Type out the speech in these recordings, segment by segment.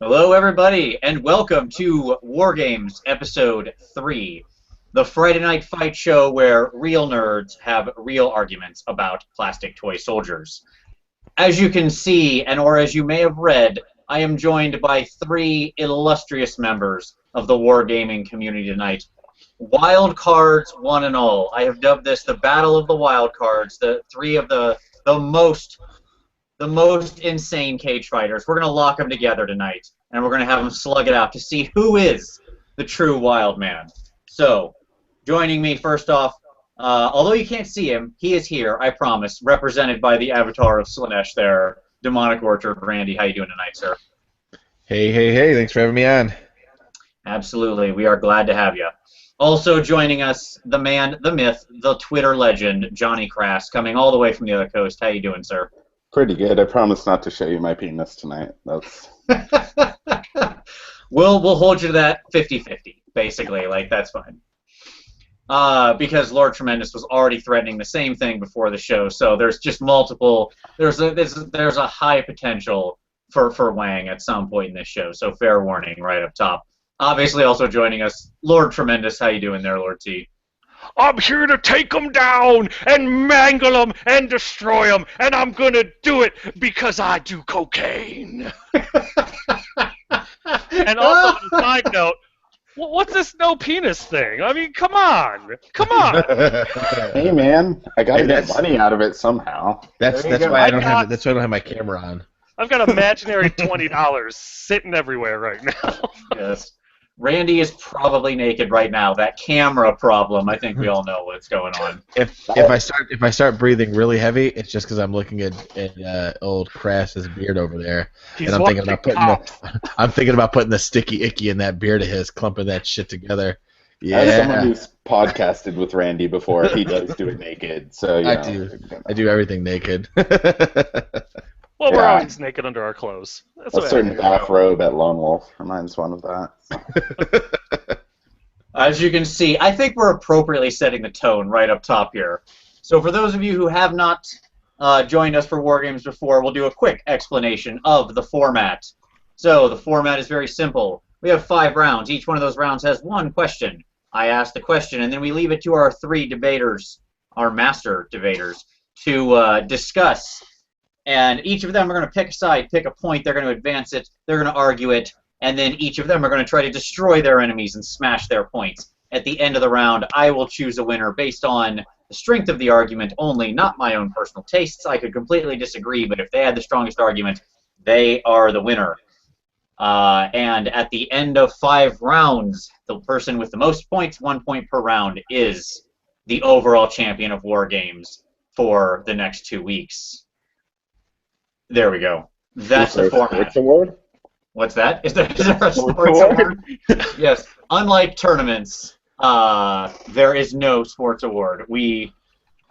Hello, everybody, and welcome to War Games Episode 3, the Friday night fight show where real nerds have real arguments about plastic toy soldiers. As you can see, or as you may have read, I am joined by three illustrious members of the wargaming community tonight. Wild cards, one and all. I have dubbed this the Battle of the Wild Cards, the three of the most insane cage fighters. We're going to lock them together tonight, and we're going to have them slug it out to see who is the true wild man. So, joining me first off, although you can't see him, he is here, I promise, represented by the avatar of Slanesh there, Daemonic Orchard. Randy, how you doing tonight, sir? Hey, thanks for having me on. Absolutely, we are glad to have you. Also joining us, the man, the myth, the Twitter legend, Johnny Crass, coming all the way from the other coast. How you doing, sir? Pretty good. I promise not to show you my penis tonight. That's. We'll hold you to that 50-50, basically. Like, that's fine. Because Lord Tremendous was already threatening the same thing before the show, so there's just multiple. There's a high potential for Wang at some point in this show. So fair warning, right up top. Obviously, also joining us, Lord Tremendous. How you doing there, Lord T? I'm here to take them down and mangle them and destroy them, and I'm gonna do it because I do cocaine. And also, on a side note, what's this no penis thing? I mean, come on. Hey man, I gotta get money out of it somehow. That's why I don't have my camera on. I've got imaginary $20 sitting everywhere right now. Yes. Randy is probably naked right now. That camera problem, I think we all know what's going on. If I start breathing really heavy, it's just because I'm looking at old Crass's beard over there, and I'm thinking about putting the sticky icky in that beard of his, clumping that shit together. Yeah. As someone who's podcasted with Randy before, he does do it naked. So I do everything naked. Well, we're always naked under our clothes. That's a certain bathrobe at Lone Wolf reminds one of that. As you can see, I think we're appropriately setting the tone right up top here. So for those of you who have not joined us for War Games before, we'll do a quick explanation of the format. So the format is very simple. We have 5 rounds. Each one of those rounds has one question. I ask the question, and then we leave it to our 3 debaters, our master debaters, to discuss. And each of them are going to pick a side, pick a point, they're going to advance it, they're going to argue it, and then each of them are going to try to destroy their enemies and smash their points. At the end of the round, I will choose a winner based on the strength of the argument only, not my own personal tastes. I could completely disagree, but if they had the strongest argument, they are the winner. And at the end of 5 rounds, the person with the most points, 1 point per round, is the overall champion of War Games for the next 2 weeks. There we go. That's the format. Sports award? What's that? Is there a sports award? Yes. Unlike tournaments, there is no sports award. We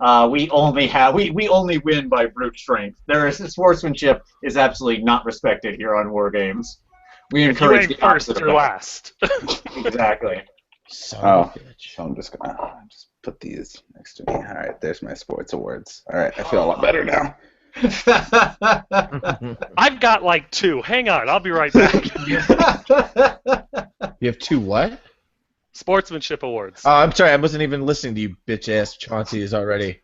only win by brute strength. Sportsmanship is absolutely not respected here on War Games. We encourage the first or last. Exactly. So I'm just gonna put these next to me. All right, there's my sports awards. All right, I feel a lot better now. I've got like 2. Hang on, I'll be right back. You have 2 what? Sportsmanship awards. Oh, I'm sorry, I wasn't even listening to you bitch-ass Chauncey's already.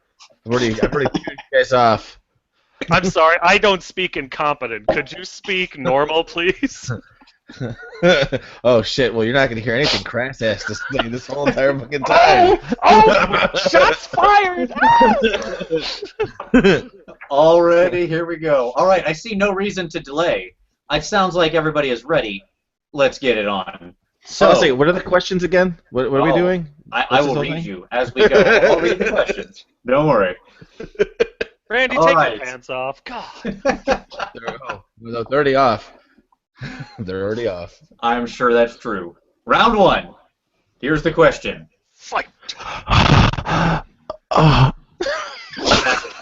I've already tuned you guys off. I'm sorry, I don't speak incompetent. Could you speak normal, please? Oh shit! Well, you're not gonna hear anything Crass has to say this whole entire fucking time. Oh, shots fired! Already, here we go. All right, I see no reason to delay. It sounds like everybody is ready. Let's get it on. So, what are the questions again? What are we doing? I will read you as we go. I'll read the questions. Don't worry. Randy, take your pants off. God. They're already off. They're already off. I'm sure that's true. Round 1. Here's the question. Fight.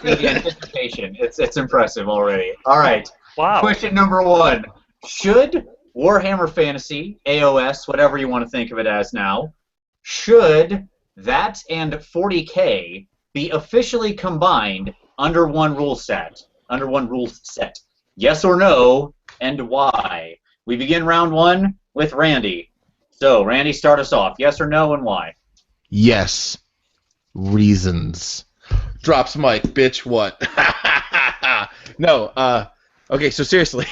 The anticipation. It's impressive already. All right. Wow. Question number 1. Should Warhammer Fantasy, AOS, whatever you want to think of it as now, should that and 40K be officially combined under one rule set? Yes or no, and why? We begin round 1 with Randy. So, Randy, start us off. Yes or no, and why? Yes. Reasons. Drops mic, bitch. What? No. Okay. So seriously,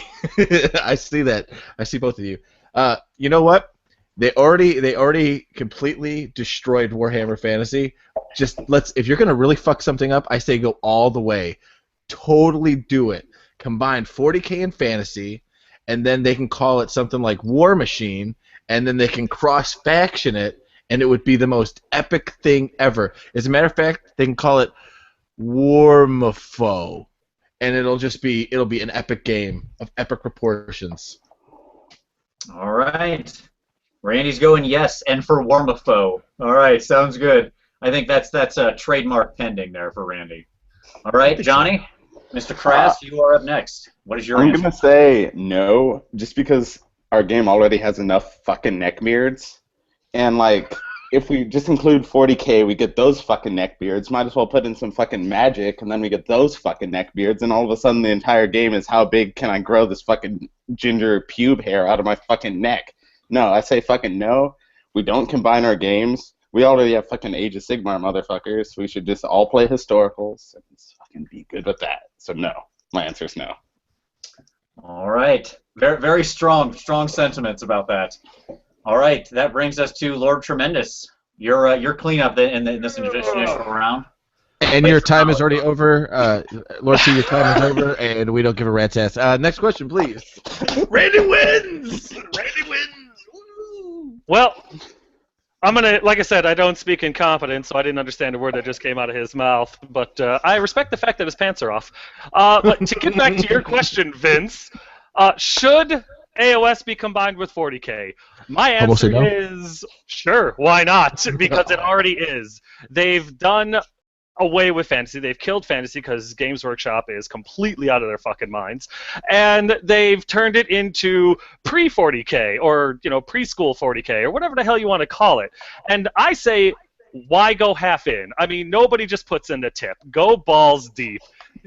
I see that. I see both of you. You know what? They already completely destroyed Warhammer Fantasy. If you're gonna really fuck something up, I say go all the way. Totally do it. Combine 40K and Fantasy, and then they can call it something like War Machine, and then they can cross-faction it, and it would be the most epic thing ever. As a matter of fact, they can call it Warmafaux, and it'll be an epic game of epic proportions. All right. Randy's going yes, and for Warmafaux. All right, sounds good. I think that's a trademark pending there for Randy. All right, Johnny, Mr. Crass, you are up next. What is your answer? I'm going to say no, just because our game already has enough fucking neckbeards. And, like, if we just include 40K, we get those fucking neckbeards. Might as well put in some fucking magic, and then we get those fucking neckbeards, and all of a sudden the entire game is how big can I grow this fucking ginger pube hair out of my fucking neck. No, I say fucking no. We don't combine our games. We already have fucking Age of Sigmar, motherfuckers. We should just all play historicals and fucking be good with that. So no. My answer is no. All right. Very, very strong sentiments about that. All right. That brings us to Lord Tremendous. Your cleanup in this initial round. And your time is already over. Lord C, your time is over, and we don't give a rat's ass. Next question, please. Randy wins! Randy wins! Woo! Well, I'm going to, like I said, I don't speak in confidence, so I didn't understand a word that just came out of his mouth. But I respect the fact that his pants are off. But to get back to your question, Vince, should AOS be combined with 40K? My answer is sure, why not? Because it already is. They've done away with fantasy. They've killed fantasy because Games Workshop is completely out of their fucking minds, and they've turned it into pre-40K or preschool 40K or whatever the hell you want to call it. And I say, why go half in? I mean, nobody just puts in the tip. Go balls deep.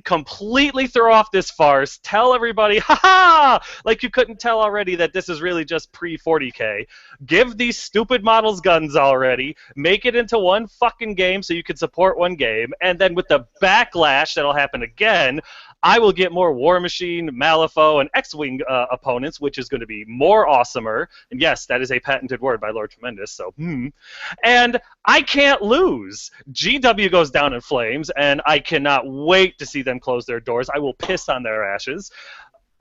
Completely throw off this farce. Tell everybody, ha-ha! Like you couldn't tell already that this is really just pre-40K. Give these stupid models guns already. Make it into one fucking game so you can support one game. And then with the backlash that'll happen again, I will get more War Machine, Malifaux, and X-Wing opponents, which is going to be more awesomer. And yes, that is a patented word by Lord Tremendous, so And I can't lose. GW goes down in flames, and I cannot wait to see them close their doors. I will piss on their ashes.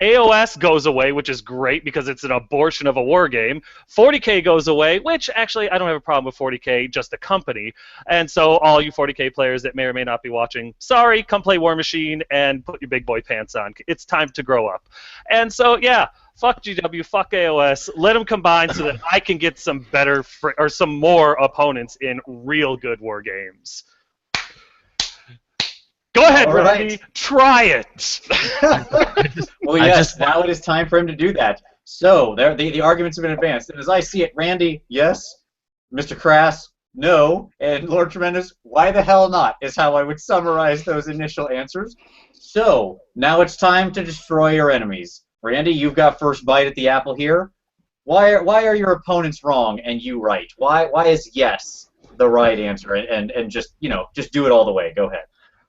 AOS goes away, which is great because it's an abortion of a war game. 40K goes away, which actually I don't have a problem with 40K, just a company. And so all you 40K players that may or may not be watching, sorry, come play War Machine and put your big boy pants on. It's time to grow up. And so, yeah, fuck GW, fuck AOS. Let them combine so that I can get some better or some more opponents in real good war games. Go ahead, Randy. Try it. Well, yes, now it is time for him to do that. So, the arguments have been advanced. And as I see it, Randy, yes. Mr. Crass, no. And Lord Tremendous, why the hell not, is how I would summarize those initial answers. So, now it's time to destroy your enemies. Randy, you've got first bite at the apple here. Why are your opponents wrong and you right? Why is yes the right answer? And just do it all the way. Go ahead.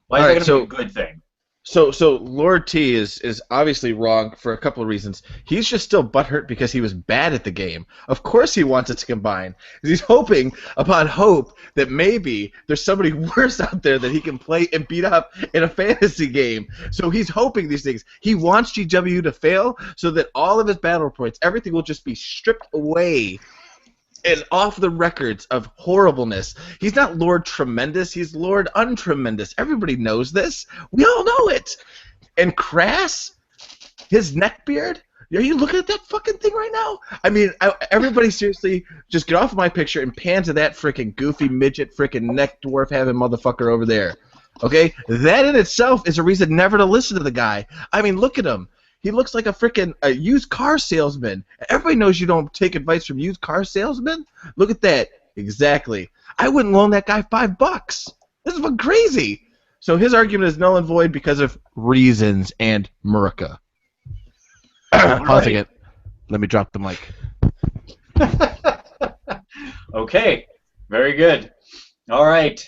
Why is that going to be a good thing? So Lord T is obviously wrong for a couple of reasons. He's just still butthurt because he was bad at the game. Of course he wants it to combine. He's hoping upon hope that maybe there's somebody worse out there that he can play and beat up in a fantasy game. So he's hoping these things. He wants GW to fail so that all of his battle reports, everything will just be stripped away and off the records of horribleness. He's not Lord Tremendous, he's Lord Untremendous. Everybody knows this. We all know it. And Crass, his neckbeard, are you looking at that fucking thing right now? I mean, everybody seriously, just get off of my picture and pan to that freaking goofy midget freaking neck dwarf having motherfucker over there. Okay? That in itself is a reason never to listen to the guy. I mean, look at him. He looks like a freaking used car salesman. Everybody knows you don't take advice from used car salesmen. Look at that. Exactly. I wouldn't loan that guy $5. This is fucking crazy. So his argument is null and void because of reasons and Murica. Pause again. Let me drop the mic. Okay, very good. All right,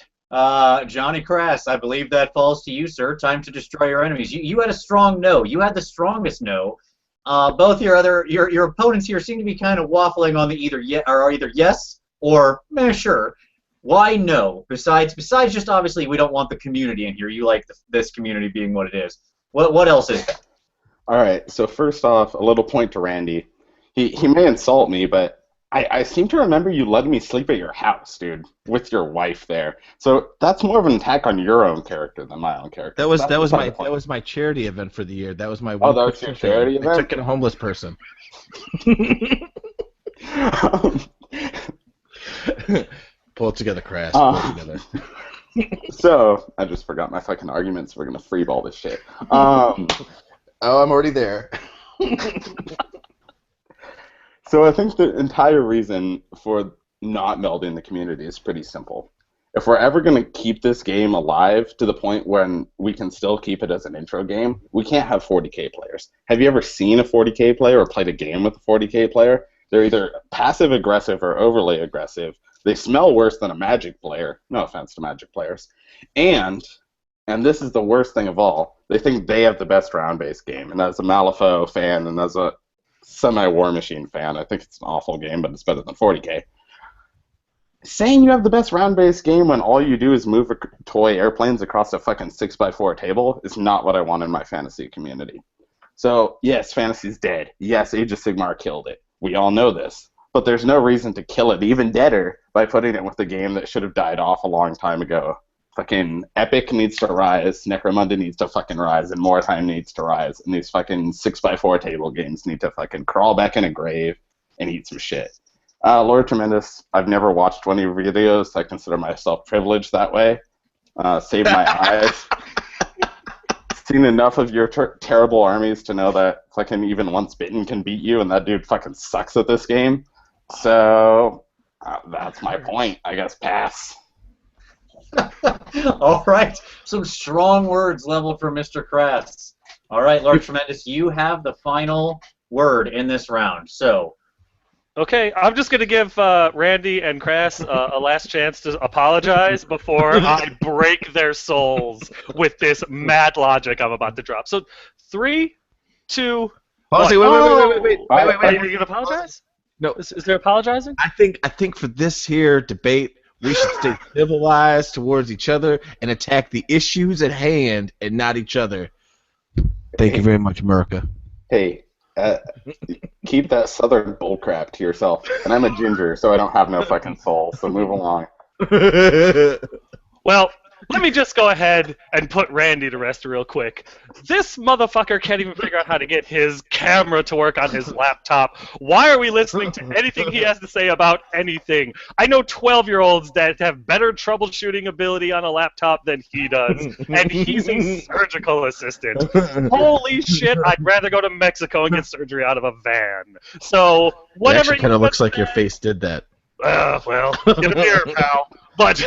Johnny Crass, I believe that falls to you, sir. Time to destroy your enemies. You had a strong no. You had the strongest no. Both your opponents here seem to be kind of waffling on the either yes or sure. Why no? Besides just obviously we don't want the community in here. You like this community being what it is. What else is there? All right. So first off, a little point to Randy. He may insult me, but I seem to remember you letting me sleep at your house, dude, with your wife there. So that's more of an attack on your own character than my own character. That was my charity event for the year. That was my that was your charity event? I took in a homeless person. Pull it together, Crass. Pull it together. So I just forgot my fucking arguments. We're gonna freeball this shit. Oh, I'm already there. So I think the entire reason for not melding the community is pretty simple. If we're ever going to keep this game alive to the point when we can still keep it as an intro game, we can't have 40k players. Have you ever seen a 40k player or played a game with a 40k player? They're either passive-aggressive or overly aggressive. They smell worse than a Magic player. No offense to Magic players. And this is the worst thing of all, they think they have the best round-based game. And as a Malifaux fan and as a semi-War Machine fan, I think it's an awful game, but it's better than 40k. Saying you have the best round-based game when all you do is move toy airplanes across a fucking 6x4 table is not what I want in my fantasy community. So, yes, fantasy's dead. Yes, Age of Sigmar killed it. We all know this. But there's no reason to kill it even deader by putting it with a game that should have died off a long time ago. Fucking Epic needs to rise, Necromunda needs to fucking rise, and Moretime needs to rise, and these fucking 6x4 table games need to fucking crawl back in a grave and eat some shit. Lord Tremendous, I've never watched one of your videos. I consider myself privileged that way. Save my eyes. Seen enough of your terrible armies to know that fucking even once bitten can beat you, and that dude fucking sucks at this game. So, that's my point. I guess pass. All right, some strong words leveled for Mr. Crass. All right, Lord Tremendous, you have the final word in this round. So, okay, I'm just gonna give Randy and Crass a last chance to apologize before I break their souls with this mad logic I'm about to drop. So, 3, 2. Wait. Are you gonna apologize? No. Is there apologizing? I think for this here debate, we should stay civilized towards each other and attack the issues at hand and not each other. Thank you very much, America. Hey, keep that southern bullcrap to yourself. And I'm a ginger, so I don't have no fucking soul, so move along. Well, let me just go ahead and put Randy to rest real quick. This motherfucker can't even figure out how to get his camera to work on his laptop. Why are we listening to anything he has to say about anything? I know 12-year-olds that have better troubleshooting ability on a laptop than he does, and he's a surgical assistant. Holy shit, I'd rather go to Mexico and get surgery out of a van. So, whatever. It actually kind of looks like your face did that. Well, get a beer, pal. But...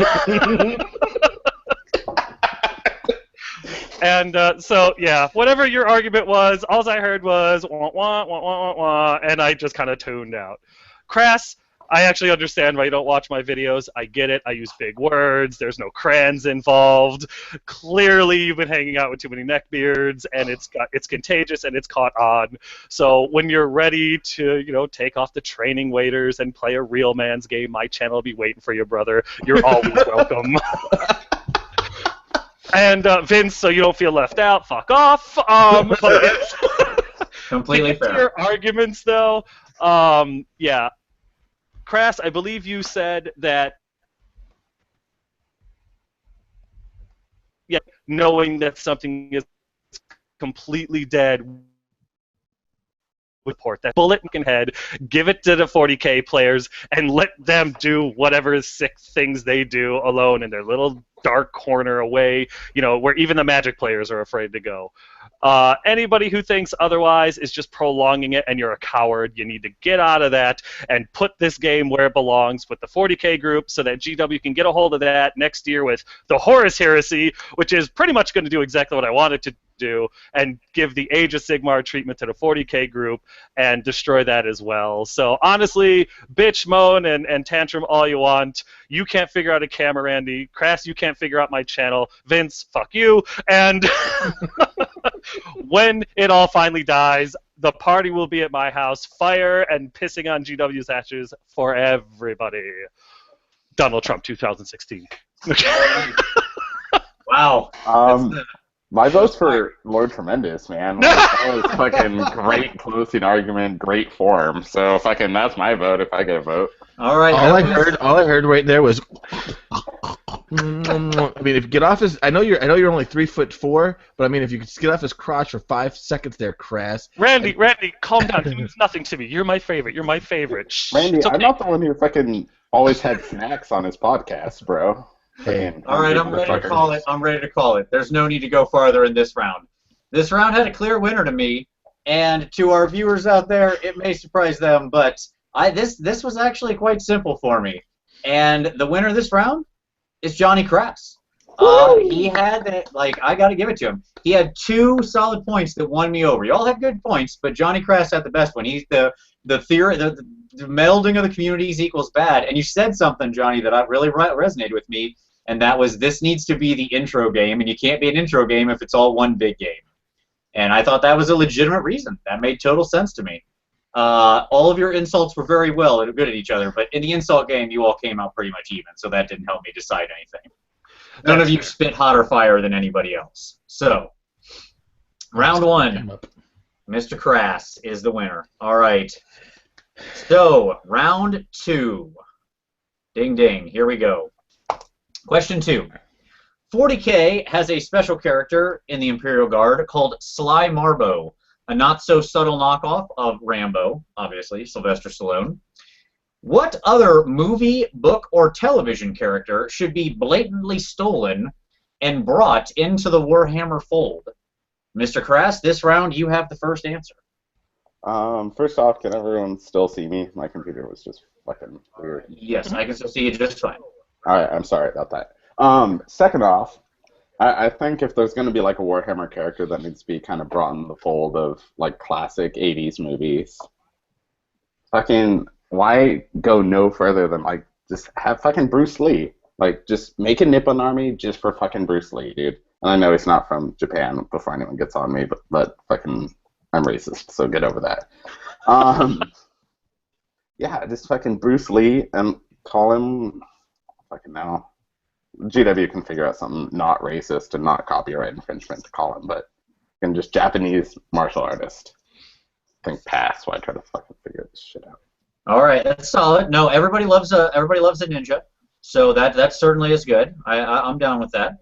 And so, yeah, whatever your argument was, all I heard was wah, wah, wah, wah, wah, wah, and I just kind of tuned out. Crass, I actually understand why you don't watch my videos. I get it. I use big words. There's no crayons involved. Clearly, you've been hanging out with too many neckbeards, and it's contagious, and it's caught on. So when you're ready to, take off the training waiters and play a real man's game, my channel will be waiting for you, brother. You're always welcome. And Vince, so you don't feel left out, fuck off. But completely fair. Your arguments, though, yeah. Crass, I believe you said that, yeah, knowing that something is completely dead, report that bullet in head, give it to the 40k players, and let them do whatever sick things they do alone in their little dark corner away, where even the Magic players are afraid to go. Anybody who thinks otherwise is just prolonging it, and you're a coward. You need to get out of that and put this game where it belongs with the 40k group so that GW can get a hold of that next year with the Horus Heresy, which is pretty much going to do exactly what I wanted to do, and give the Age of Sigmar treatment to the 40k group and destroy that as well. So honestly, bitch, moan, and tantrum all you want. You can't figure out a camera, Randy. Crass, you can't figure out my channel. Vince, fuck you. And when it all finally dies, the party will be at my house, fire and pissing on GW's ashes for everybody. Donald Trump 2016. Wow. My vote's for Lord Tremendous, man. Like, that was fucking great closing argument, great form. So fucking that's my vote if I get a vote. All right. All I heard right there was. I mean, if you get off his, I know you're only 3'4", but I mean, if you could just get off his crotch for 5 seconds there, Crass. Randy, calm down. He means nothing to me. You're my favorite. Shh, Randy, okay. I'm not the one who fucking always had snacks on his podcast, bro. Hey. All right, I'm ready to call it. There's no need to go farther in this round. This round had a clear winner to me, and to our viewers out there, it may surprise them, but this was actually quite simple for me. And the winner this round is Johnny Crass. He had I got to give it to him. He had 2 solid points that won me over. You all had good points, but Johnny Crass had the best one. He's the theory, the melding of the communities equals bad. And you said something, Johnny, that really resonated with me. And that was, this needs to be the intro game, and you can't be an intro game if it's all one big game. And I thought that was a legitimate reason. That made total sense to me. All of your insults were very well and good at each other, but in the insult game, you all came out pretty much even, so that didn't help me decide anything. None of you spit hotter fire than anybody else. So, round 1, Mr. Crass is the winner. All right. So, round 2. Ding, ding. Here we go. Question 2. 40k has a special character in the Imperial Guard called Sly Marbo, a not-so-subtle knockoff of Rambo, obviously, Sylvester Stallone. What other movie, book, or television character should be blatantly stolen and brought into the Warhammer fold? Mr. Crass, this round you have the first answer. First off, can everyone still see me? My computer was just fucking weird. Yes, I can still see you just fine. Alright, I'm sorry about that. Second off, I think if there's going to be like a Warhammer character that needs to be kind of brought in the fold of like classic 80s movies, fucking why go no further than like just have fucking Bruce Lee? Like just make a Nippon army just for fucking Bruce Lee, dude. And I know he's not from Japan before anyone gets on me, but fucking I'm racist, so get over that. Yeah, just fucking Bruce Lee and call him fucking now. GW can figure out something not racist and not copyright infringement to call him, but can just Japanese martial artist. I think pass while I try to fucking figure this shit out. All right, that's solid. No, everybody loves a ninja, so that certainly is good. I'm down with that.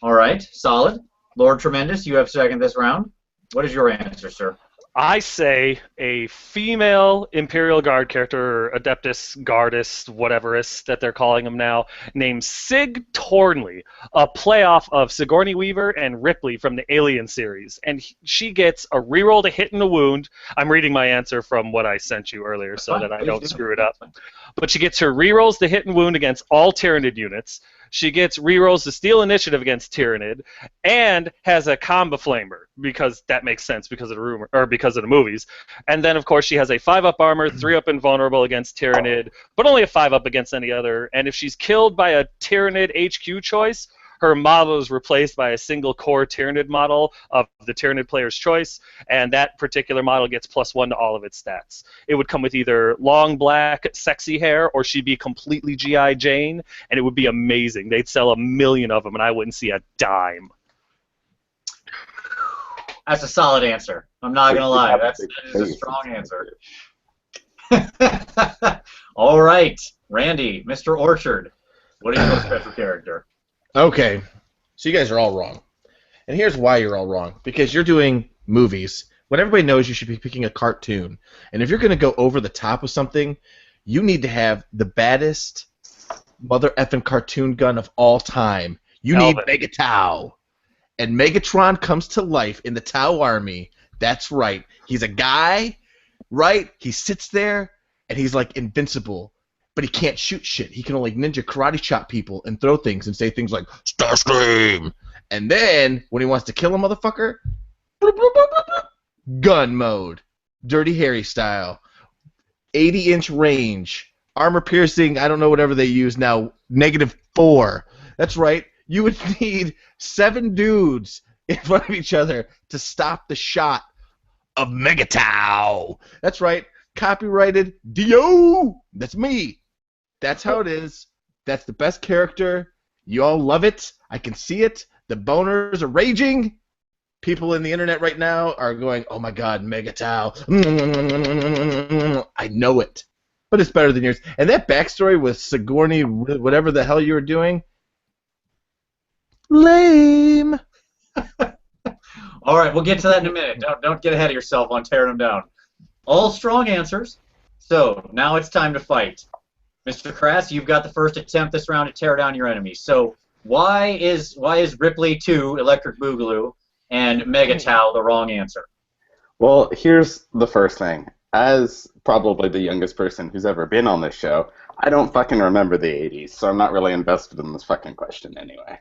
All right, solid. Lord Tremendous, you have second this round. What is your answer, sir? I say a female Imperial Guard character, or Adeptus Guardist, whateverist that they're calling him now, named Sig Tornley, a playoff of Sigourney Weaver and Ripley from the Alien series. And she gets a reroll to hit and a wound. I'm reading my answer from what I sent you earlier so that I don't screw it up. But she gets her rerolls to hit and wound against all Tyranid units. She gets rerolls to steal initiative against Tyranid, and has a combo flamer because that makes sense because of the movies. And then of course she has a 5-up armor, 3-up invulnerable against Tyranid, but only a 5-up against any other. And if she's killed by a Tyranid HQ choice, her model is replaced by a single core Tyranid model of the Tyranid player's choice, and that particular model gets +1 to all of its stats. It would come with either long black sexy hair, or she'd be completely G.I. Jane, and it would be amazing. They'd sell 1 million of them, and I wouldn't see a dime. That's a solid answer. I'm not going to lie. That is a strong answer. All right, Randy, Mr. Orchard, what is your special character? Okay, so you guys are all wrong. And here's why you're all wrong. Because you're doing movies when everybody knows you should be picking a cartoon. And if you're going to go over the top of something, you need to have the baddest mother effing cartoon gun of all time. You need Megatau. And Megatron comes to life in the Tau Army. That's right. He's a guy, right? He sits there, and he's like invincible. But he can't shoot shit. He can only ninja karate chop people and throw things and say things like, Starscream! And then, when he wants to kill a motherfucker, Gun mode. Dirty Harry style. 80-inch range. Armor piercing, I don't know whatever they use now, -4. That's right. You would need 7 dudes in front of each other to stop the shot of Megatau. That's right. Copyrighted Dio. That's me. That's how it is. That's the best character. You all love it. I can see it. The boners are raging. People in the internet right now are going, oh my god, Megatau. I know it. But it's better than yours. And that backstory with Sigourney, whatever the hell you were doing, lame. All right, we'll get to that in a minute. Don't get ahead of yourself on tearing them down. All strong answers. So now it's time to fight. Mr. Crass, you've got the first attempt this round to tear down your enemies. So why is Ripley 2 Electric Boogaloo and Megatau the wrong answer? Well, here's the first thing. As probably the youngest person who's ever been on this show, I don't fucking remember the 80s, so I'm not really invested in this fucking question anyway.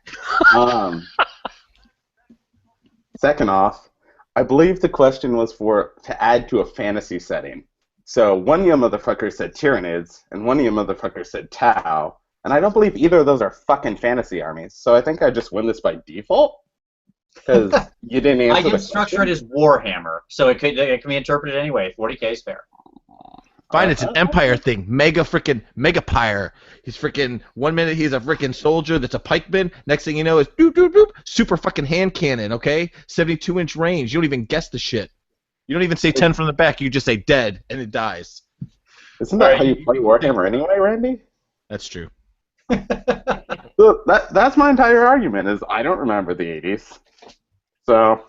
Second off, I believe the question was to add to a fantasy setting. So one of you motherfuckers said Tyranids, and one of you motherfuckers said Tau, and I don't believe either of those are fucking fantasy armies, so I think I just win this by default. Because you didn't answer I can structure it as Warhammer, so it can be interpreted anyway. 40k is fair. Fine, it's an empire thing. Megapire. He's freaking, 1 minute he's a freaking soldier that's a pikeman. Next thing you know is doop, doop, doop, super fucking hand cannon, okay? 72-inch range. You don't even guess the shit. You don't even say 10 from the back. You just say dead, and it dies. Isn't that how you play Warhammer anyway, Randy? That's true. So that's my entire argument, is I don't remember the 80s. So,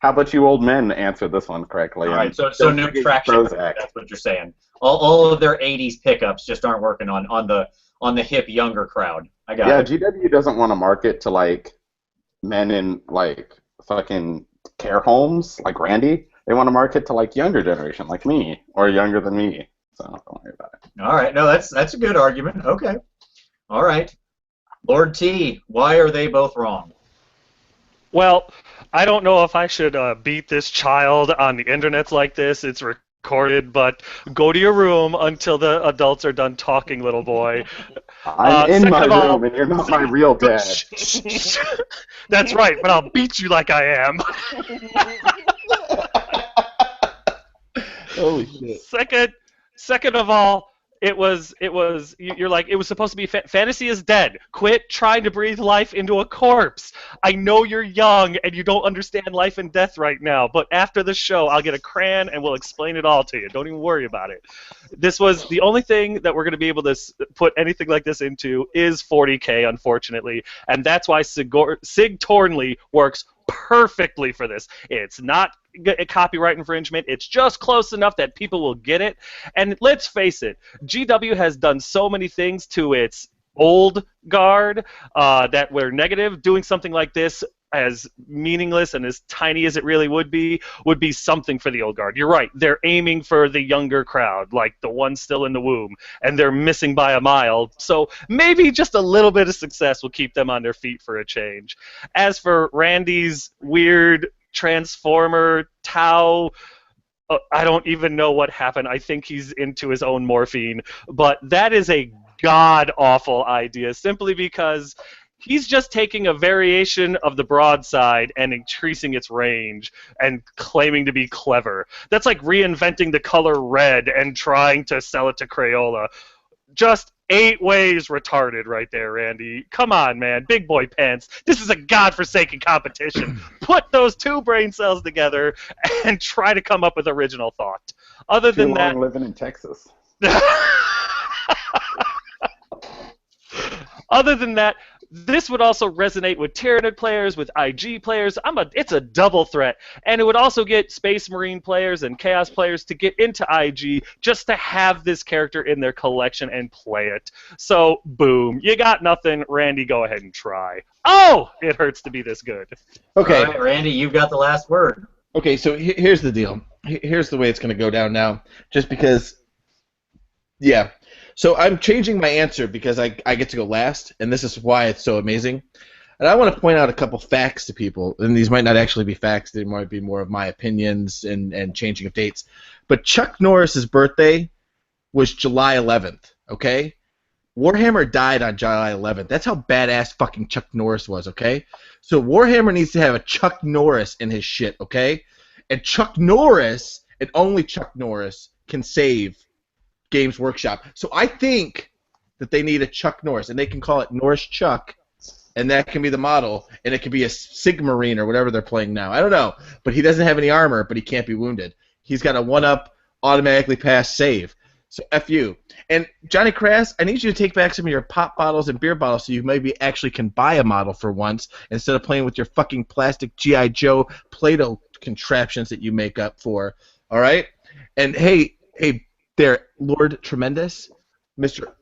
how about you old men answer this one correctly? All right, so no traction. That's what you're saying. All of their 80s pickups just aren't working on the hip younger crowd. I got it. Yeah, GW doesn't want to market to like men in like fucking care homes like Randy. They want to market to like younger generation like me or younger than me. So don't worry about it. All right, no, that's a good argument. Okay. All right, Lord T, why are they both wrong? Well, I don't know if I should beat this child on the internet like this. It's recorded, but go to your room until the adults are done talking, little boy. I'm in my room, and you're not my real dad. That's right, but I'll beat you like I am. Holy shit. Second of all, you're like, it was supposed to be fantasy is dead. Quit trying to breathe life into a corpse. I know you're young and you don't understand life and death right now, but after the show, I'll get a crayon and we'll explain it all to you. Don't even worry about it. This was the only thing that we're going to be able to put anything like this into is 40k, unfortunately, and that's why Sig Tornley works perfectly for this. It's not a copyright infringement. It's just close enough that people will get it. And let's face it, GW has done so many things to its old guard that were negative. Doing something like this, as meaningless and as tiny as it really would be something for the old guard. You're right. They're aiming for the younger crowd, like the ones still in the womb, and they're missing by a mile. So maybe just a little bit of success will keep them on their feet for a change. As for Randy's weird Transformer Tau, I don't even know what happened. I think he's into his own morphine, but that is a god-awful idea simply because he's just taking a variation of the broadside and increasing its range and claiming to be clever. That's like reinventing the color red and trying to sell it to Crayola. Just 8 ways retarded right there, Randy. Come on, man. Big boy pants. This is a godforsaken competition. Put those 2 brain cells together and try to come up with original thought. Other than that, living in Texas. Other than that, this would also resonate with Tyranid players, with IG players. It's a double threat. And it would also get Space Marine players and Chaos players to get into IG just to have this character in their collection and play it. So, boom. You got nothing. Randy, go ahead and try. Oh! It hurts to be this good. Okay. All right, Randy, you've got the last word. Okay, so here's the deal. Here's the way it's going to go down now. Just because, yeah. So I'm changing my answer because I get to go last, and this is why it's so amazing. And I want to point out a couple facts to people, and these might not actually be facts. They might be more of my opinions and changing of dates. But Chuck Norris's birthday was July 11th, okay? Warhammer died on July 11th. That's how badass fucking Chuck Norris was, okay? So Warhammer needs to have a Chuck Norris in his shit, okay? And Chuck Norris, and only Chuck Norris, can save Games Workshop. So I think that they need a Chuck Norris, and they can call it Norris Chuck, and that can be the model, and it could be a Sigmarine or whatever they're playing now. I don't know, but he doesn't have any armor, but he can't be wounded. He's got a 1-up, automatically pass save. So F you. And Johnny Crass, I need you to take back some of your pop bottles and beer bottles so you maybe actually can buy a model for once instead of playing with your fucking plastic G.I. Joe Play-Doh contraptions that you make up for. All right? And hey there, Lord Tremendous, Mr.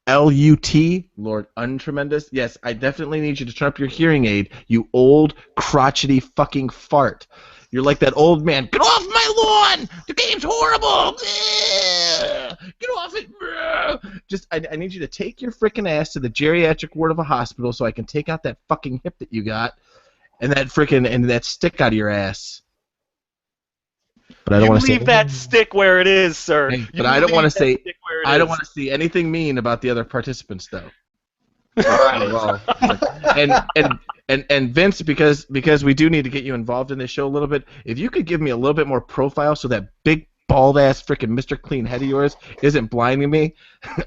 L-U-T, Lord Untremendous. Yes, I definitely need you to turn up your hearing aid, you old, crotchety fucking fart. You're like that old man. Get off my lawn! The game's horrible! Get off it! Just, I need you to take your frickin' ass to the geriatric ward of a hospital so I can take out that fucking hip that you got and that stick out of your ass. But I don't want to leave that stick where it is, sir. Hey, but I don't want to say. I don't want to see anything mean about the other participants, though. All right. Well, and Vince, because we do need to get you involved in this show a little bit. If you could give me a little bit more profile, so that big bald ass freaking Mr. Clean head of yours isn't blinding me.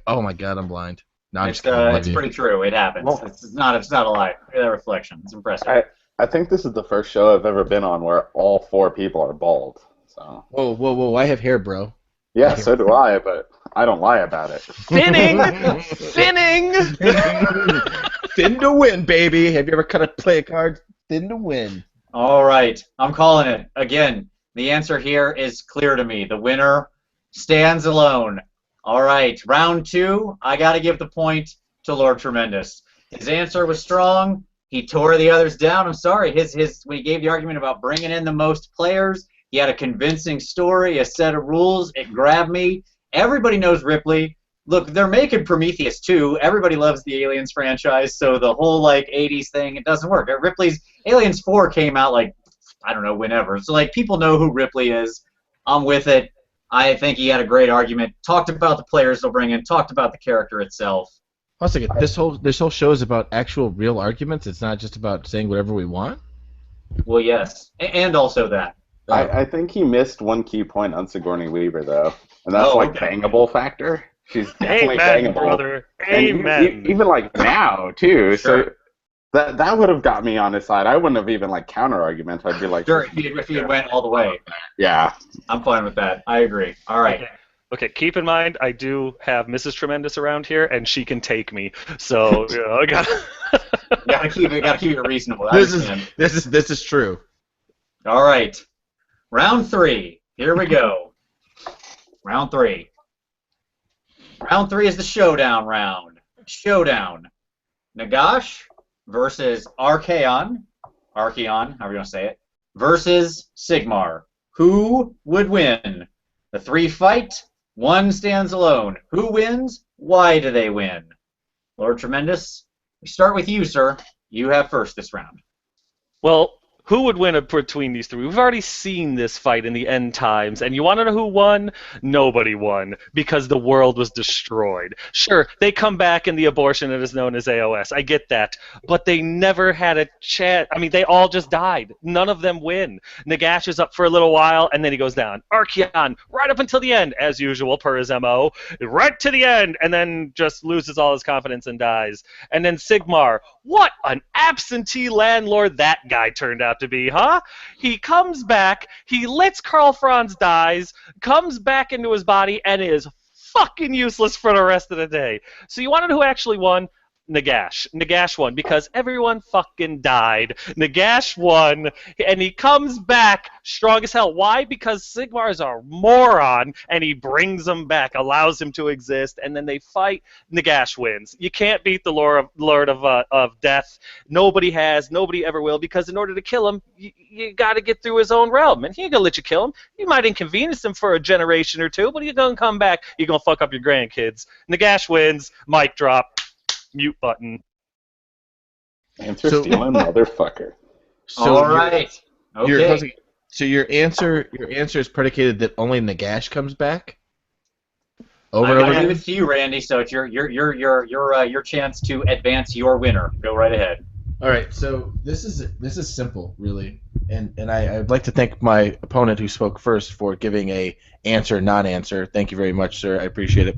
Oh my God, I'm blind. No, I'm it's pretty true. It happens. Well, it's not a lie. Look at that reflection. It's impressive. I think this is the first show I've ever been on where all 4 people are bald. So. Whoa! I have hair, bro. Yeah, so do I, but I don't lie about it. Thinning! Thinning! Thin to win, baby. Have you ever cut a play card? Thin to win. All right. I'm calling it. Again, the answer here is clear to me. The winner stands alone. All right. Round 2, I got to give the point to Lord Tremendous. His answer was strong. He tore the others down. I'm sorry. When he gave the argument about bringing in the most players, he had a convincing story, a set of rules. It grabbed me. Everybody knows Ripley. Look, they're making Prometheus 2. Everybody loves the Aliens franchise, so the whole, 80s thing, it doesn't work. Ripley's Aliens 4 came out, I don't know, whenever. So, people know who Ripley is. I'm with it. I think he had a great argument. Talked about the players they'll bring in. Talked about the character itself. One second. This whole show is about actual real arguments? It's not just about saying whatever we want? Well, yes. And also that. I think he missed one key point on Sigourney Weaver, though. And that's bangable factor. She's definitely bangable. Brother. And Amen. Even now, too. Sure. So that would have got me on his side. I wouldn't have even counter argument. I'd be like, sure, if he had went all the way. Yeah. I'm fine with that. I agree. All right. Okay, keep in mind, I do have Mrs. Tremendous around here, and she can take me. So, I gotta keep it reasonable. This is true. All right. Round 3. Here we go. Round 3. Round 3 is the showdown round. Showdown. Nagash versus Archaon, however you want to say it, versus Sigmar. Who would win? The 3 fight. 1 stands alone. Who wins? Why do they win? Lord Tremendous, we start with you, sir. You have first this round. Well, who would win between these 3? We've already seen this fight in the end times, and you want to know who won? Nobody won, because the world was destroyed. Sure, they come back in the abortion that is known as AOS. I get that. But they never had a chance. I mean, they all just died. None of them win. Nagash is up for a little while, and then he goes down. Archaon, right up until the end, as usual, per his MO. Right to the end, and then just loses all his confidence and dies. And then Sigmar, what an absentee landlord that guy turned out to be, huh? He comes back, he lets Karl Franz dies, comes back into his body, and is fucking useless for the rest of the day. So you want to know who actually won? Nagash. Nagash won because everyone fucking died. Nagash won, and he comes back strong as hell. Why? Because Sigmar is a moron, and he brings him back, allows him to exist, and then they fight. Nagash wins. You can't beat the Lord of Death. Nobody has. Nobody ever will, because in order to kill him, you got to get through his own realm, and he ain't gonna let you kill him. You might inconvenience him for a generation or 2, but he's gonna come back. You're gonna fuck up your grandkids. Nagash wins. Mic drop. Mute button. Answer stealing motherfucker. All right. Okay. So your answer is predicated that only Nagash comes back. I'm gonna give it to you, Randy. So it's your chance to advance your winner. Go right ahead. All right. So this is simple, really, and I'd like to thank my opponent who spoke first for giving a answer, non-answer. Thank you very much, sir. I appreciate it.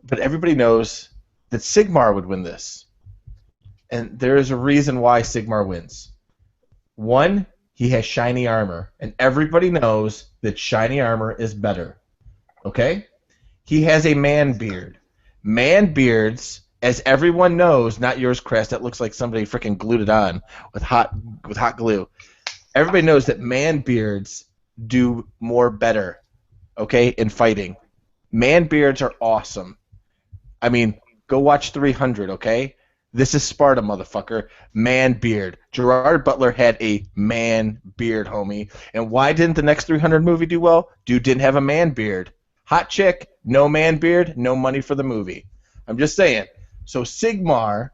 But everybody knows that Sigmar would win this, and there is a reason why Sigmar wins. One, he has shiny armor, and everybody knows that shiny armor is better. Okay? He has a man beard. Man beards, as everyone knows, not yours, Crass, that looks like somebody freaking glued it on with hot glue. Everybody knows that man beards do more better, okay, in fighting. Man beards are awesome. I mean, go watch 300, okay? This is Sparta, motherfucker. Man beard. Gerard Butler had a man beard, homie. And why didn't the next 300 movie do well? Dude didn't have a man beard. Hot chick, no man beard, no money for the movie. I'm just saying. So Sigmar,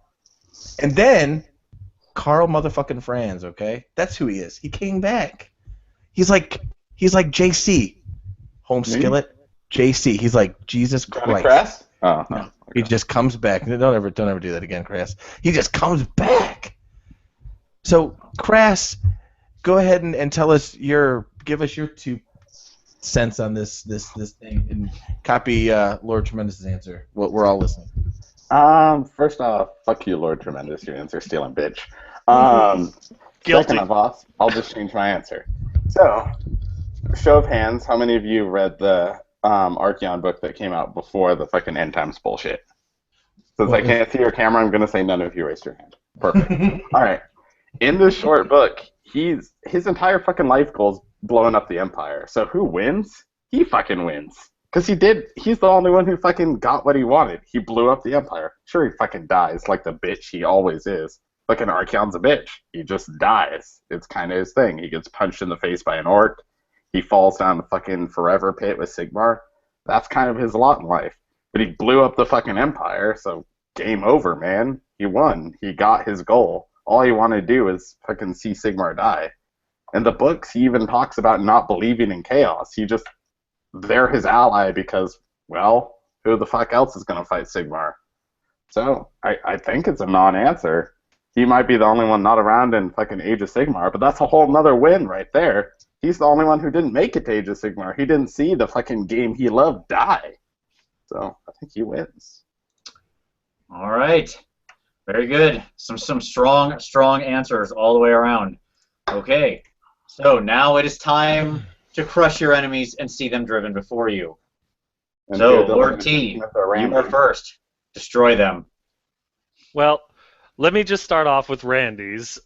and then Carl motherfucking Franz, okay? That's who he is. He came back. He's like JC. Home Skillet, JC. He's like Jesus Christ. Johnny Crass? Oh, no. He just comes back. Don't ever do that again, Crass. He just comes back. So, Crass, go ahead and give us your 2 cents on this thing, and copy Lord Tremendous' answer. We're all listening. First off, fuck you, Lord Tremendous. Your answer stealing, bitch. Guilty. Second of all, I'll just change my answer. So, show of hands, how many of you read the Archeon book that came out before the fucking end times bullshit? Since I can't see your camera, I'm going to say none of you raised your hand. Perfect. All right. In this short book, his entire fucking life goal is blowing up the Empire. So who wins? He fucking wins. Because he's the only one who fucking got what he wanted. He blew up the Empire. Sure, he fucking dies like the bitch he always is. Fucking Archeon's a bitch. He just dies. It's kind of his thing. He gets punched in the face by an orc. He falls down the fucking forever pit with Sigmar. That's kind of his lot in life. But he blew up the fucking Empire, so game over, man. He won. He got his goal. All he wanted to do is fucking see Sigmar die. In the books, he even talks about not believing in chaos. They're his ally because, well, who the fuck else is going to fight Sigmar? So, I think it's a non-answer. He might be the only one not around in fucking Age of Sigmar, but that's a whole nother win right there. He's the only one who didn't make it to Age of Sigmar. He didn't see the fucking game he loved die. So, I think he wins. All right. Very good. Some strong answers all the way around. Okay. So now it is time to crush your enemies and see them driven before you. And so, Lord T, you are first. Destroy them. Well, let me just start off with Randy's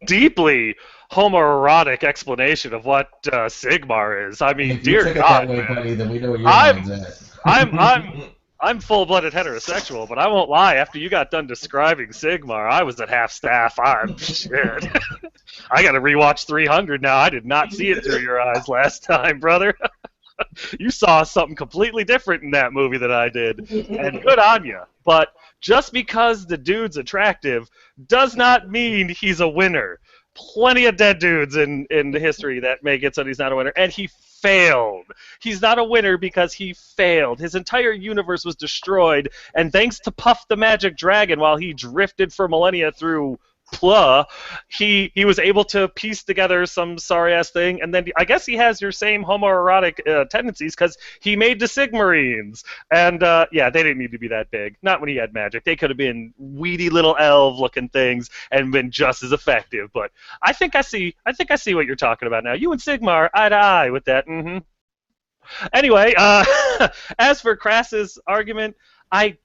deeply homoerotic explanation of what Sigmar is. I mean, dear God, buddy, then we know where your mind's at. I'm full-blooded heterosexual, but I won't lie. After you got done describing Sigmar, I was at half-staff. I'm shit. I got to rewatch 300 now. I did not see it through your eyes last time, brother. You saw something completely different in that movie than I did, and good on you. But just because the dude's attractive does not mean he's a winner. Plenty of dead dudes in the history that make it so he's not a winner, and he failed. He's not a winner because he failed. His entire universe was destroyed, and thanks to Puff the Magic Dragon, while he drifted for millennia through Pla, he was able to piece together some sorry-ass thing, and then I guess he has your same homoerotic tendencies because he made the Sigmarines. And, yeah, they didn't need to be that big. Not when he had magic. They could have been weedy little elf-looking things and been just as effective. But I think I see what you're talking about now. You and Sigmar, eye to eye with that. Mm-hmm. Anyway, as for Crass's argument, I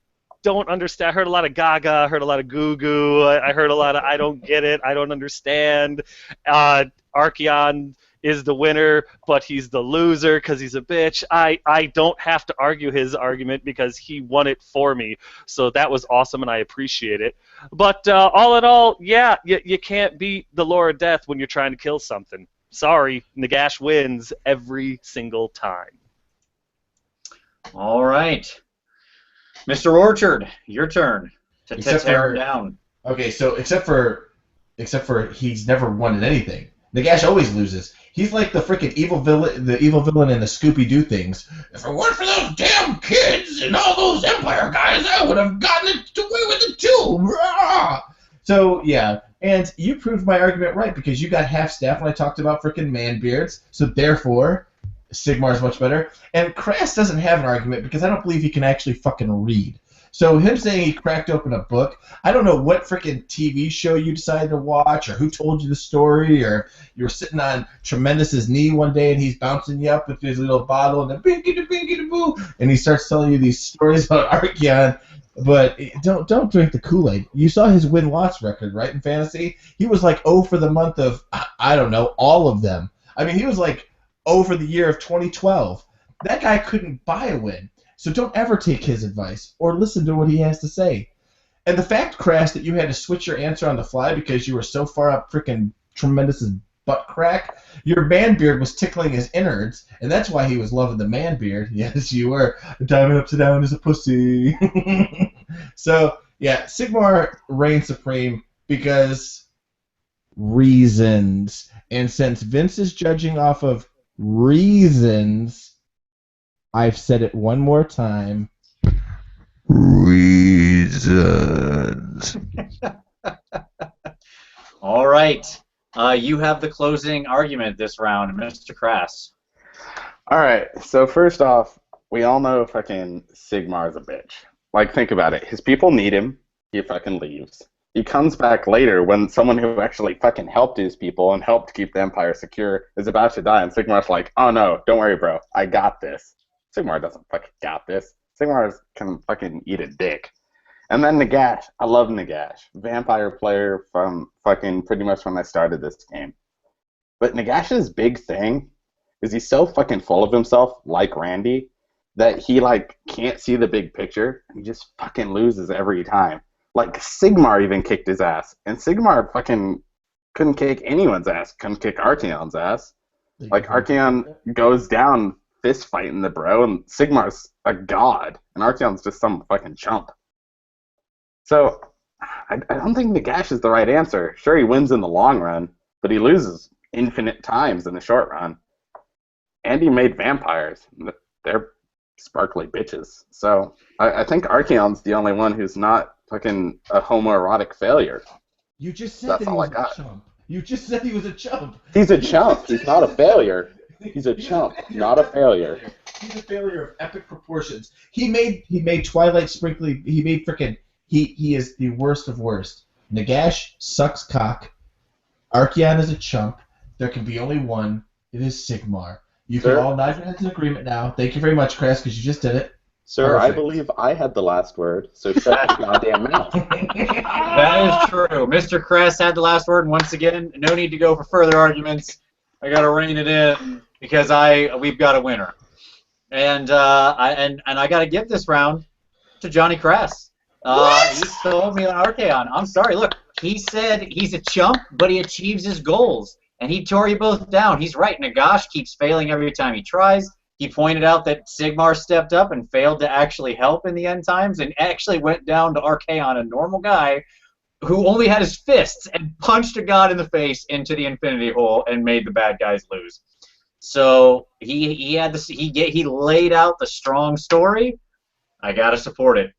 don't understand. I heard a lot of gaga, I heard a lot of goo-goo, I heard a lot of I don't get it, I don't understand. Archeon is the winner, but he's the loser because he's a bitch. I don't have to argue his argument because he won it for me. So that was awesome, and I appreciate it. But all in all, yeah, you can't beat the Lore of Death when you're trying to kill something. Sorry, Nagash wins every single time. All right. Mr. Orchard, your turn to tear him down. Okay, so except for he's never won in anything. Nagash always loses. He's like the freaking evil villain, in the Scooby-Doo things. If it weren't for those damn kids and all those Empire guys, I would have gotten away with it too. Rah! So yeah, and you proved my argument right because you got half staff when I talked about freaking man beards. So therefore, Sigmar is much better. And Crass doesn't have an argument because I don't believe he can actually fucking read. So him saying he cracked open a book, I don't know what freaking TV show you decided to watch or who told you the story or you were sitting on Tremendous's knee one day and he's bouncing you up with his little bottle and the binky-da-boo and he starts telling you these stories about Archeon. But don't drink the Kool-Aid. You saw his win-loss record, right, in Fantasy? He was like 0 for the month of, I don't know, all of them. I mean, he was like 0 for the year of 2012. That guy couldn't buy a win. So don't ever take his advice or listen to what he has to say. And the fact, Crash, that you had to switch your answer on the fly because you were so far up freaking Tremendous's butt crack, your man beard was tickling his innards, and that's why he was loving the man beard. Yes, you were. The diamond upside down is a pussy. So, yeah, Sigmar reigns supreme because reasons. And since Vince is judging off of reasons, I've said it one more time. Reasons. All right. You have the closing argument this round, Mr. Crass. All right. So first off, we all know fucking Sigmar's a bitch. Like, think about it. His people need him. He fucking leaves. He comes back later when someone who actually fucking helped his people and helped keep the Empire secure is about to die, and Sigmar's like, oh no, don't worry, bro. I got this. Sigmar doesn't fucking got this. Sigmar can fucking eat a dick. And then Nagash. I love Nagash. Vampire player from fucking pretty much when I started this game. But Nagash's big thing is he's so fucking full of himself, like Randy, that he, like, can't see the big picture. And he just fucking loses every time. Like, Sigmar even kicked his ass. And Sigmar fucking couldn't kick anyone's ass. Couldn't kick Archeon's ass. Like, Archeon goes down fist fighting the bro, and Sigmar's a god, and Archeon's just some fucking chump. So, I don't think Nagash is the right answer. Sure, he wins in the long run, but he loses infinite times in the short run. And he made vampires. They're sparkly bitches. So, I think Archeon's the only one who's not fucking a homoerotic failure. You just said that he was a chump. You just said he was a chump. He's a chump. He's not a failure. He's a chump, not a failure. He's a failure of epic proportions. He made Twilight Sprinkly. He made frickin' he is the worst of worst. Nagash sucks cock. Archeon is a chump. There can be only one. It is Sigmar. You can all nod your heads in agreement now. Thank you very much, Crass, because you just did it. Sir, perfect. I believe I had the last word, so shut your goddamn mouth. That is true. Mr. Crass had the last word, and once again, no need to go for further arguments. I gotta rein it in because we've got a winner, and I gotta give this round to Johnny Crass. He sold me on Archeon. I'm sorry. Look, he said he's a chump, but he achieves his goals, and he tore you both down. He's right. Nagash keeps failing every time he tries. He pointed out that Sigmar stepped up and failed to actually help in the end times, and actually went down to Archeon, a normal guy who only had his fists, and punched a god in the face into the infinity hole and made the bad guys lose. So he laid out the strong story. I gotta support it.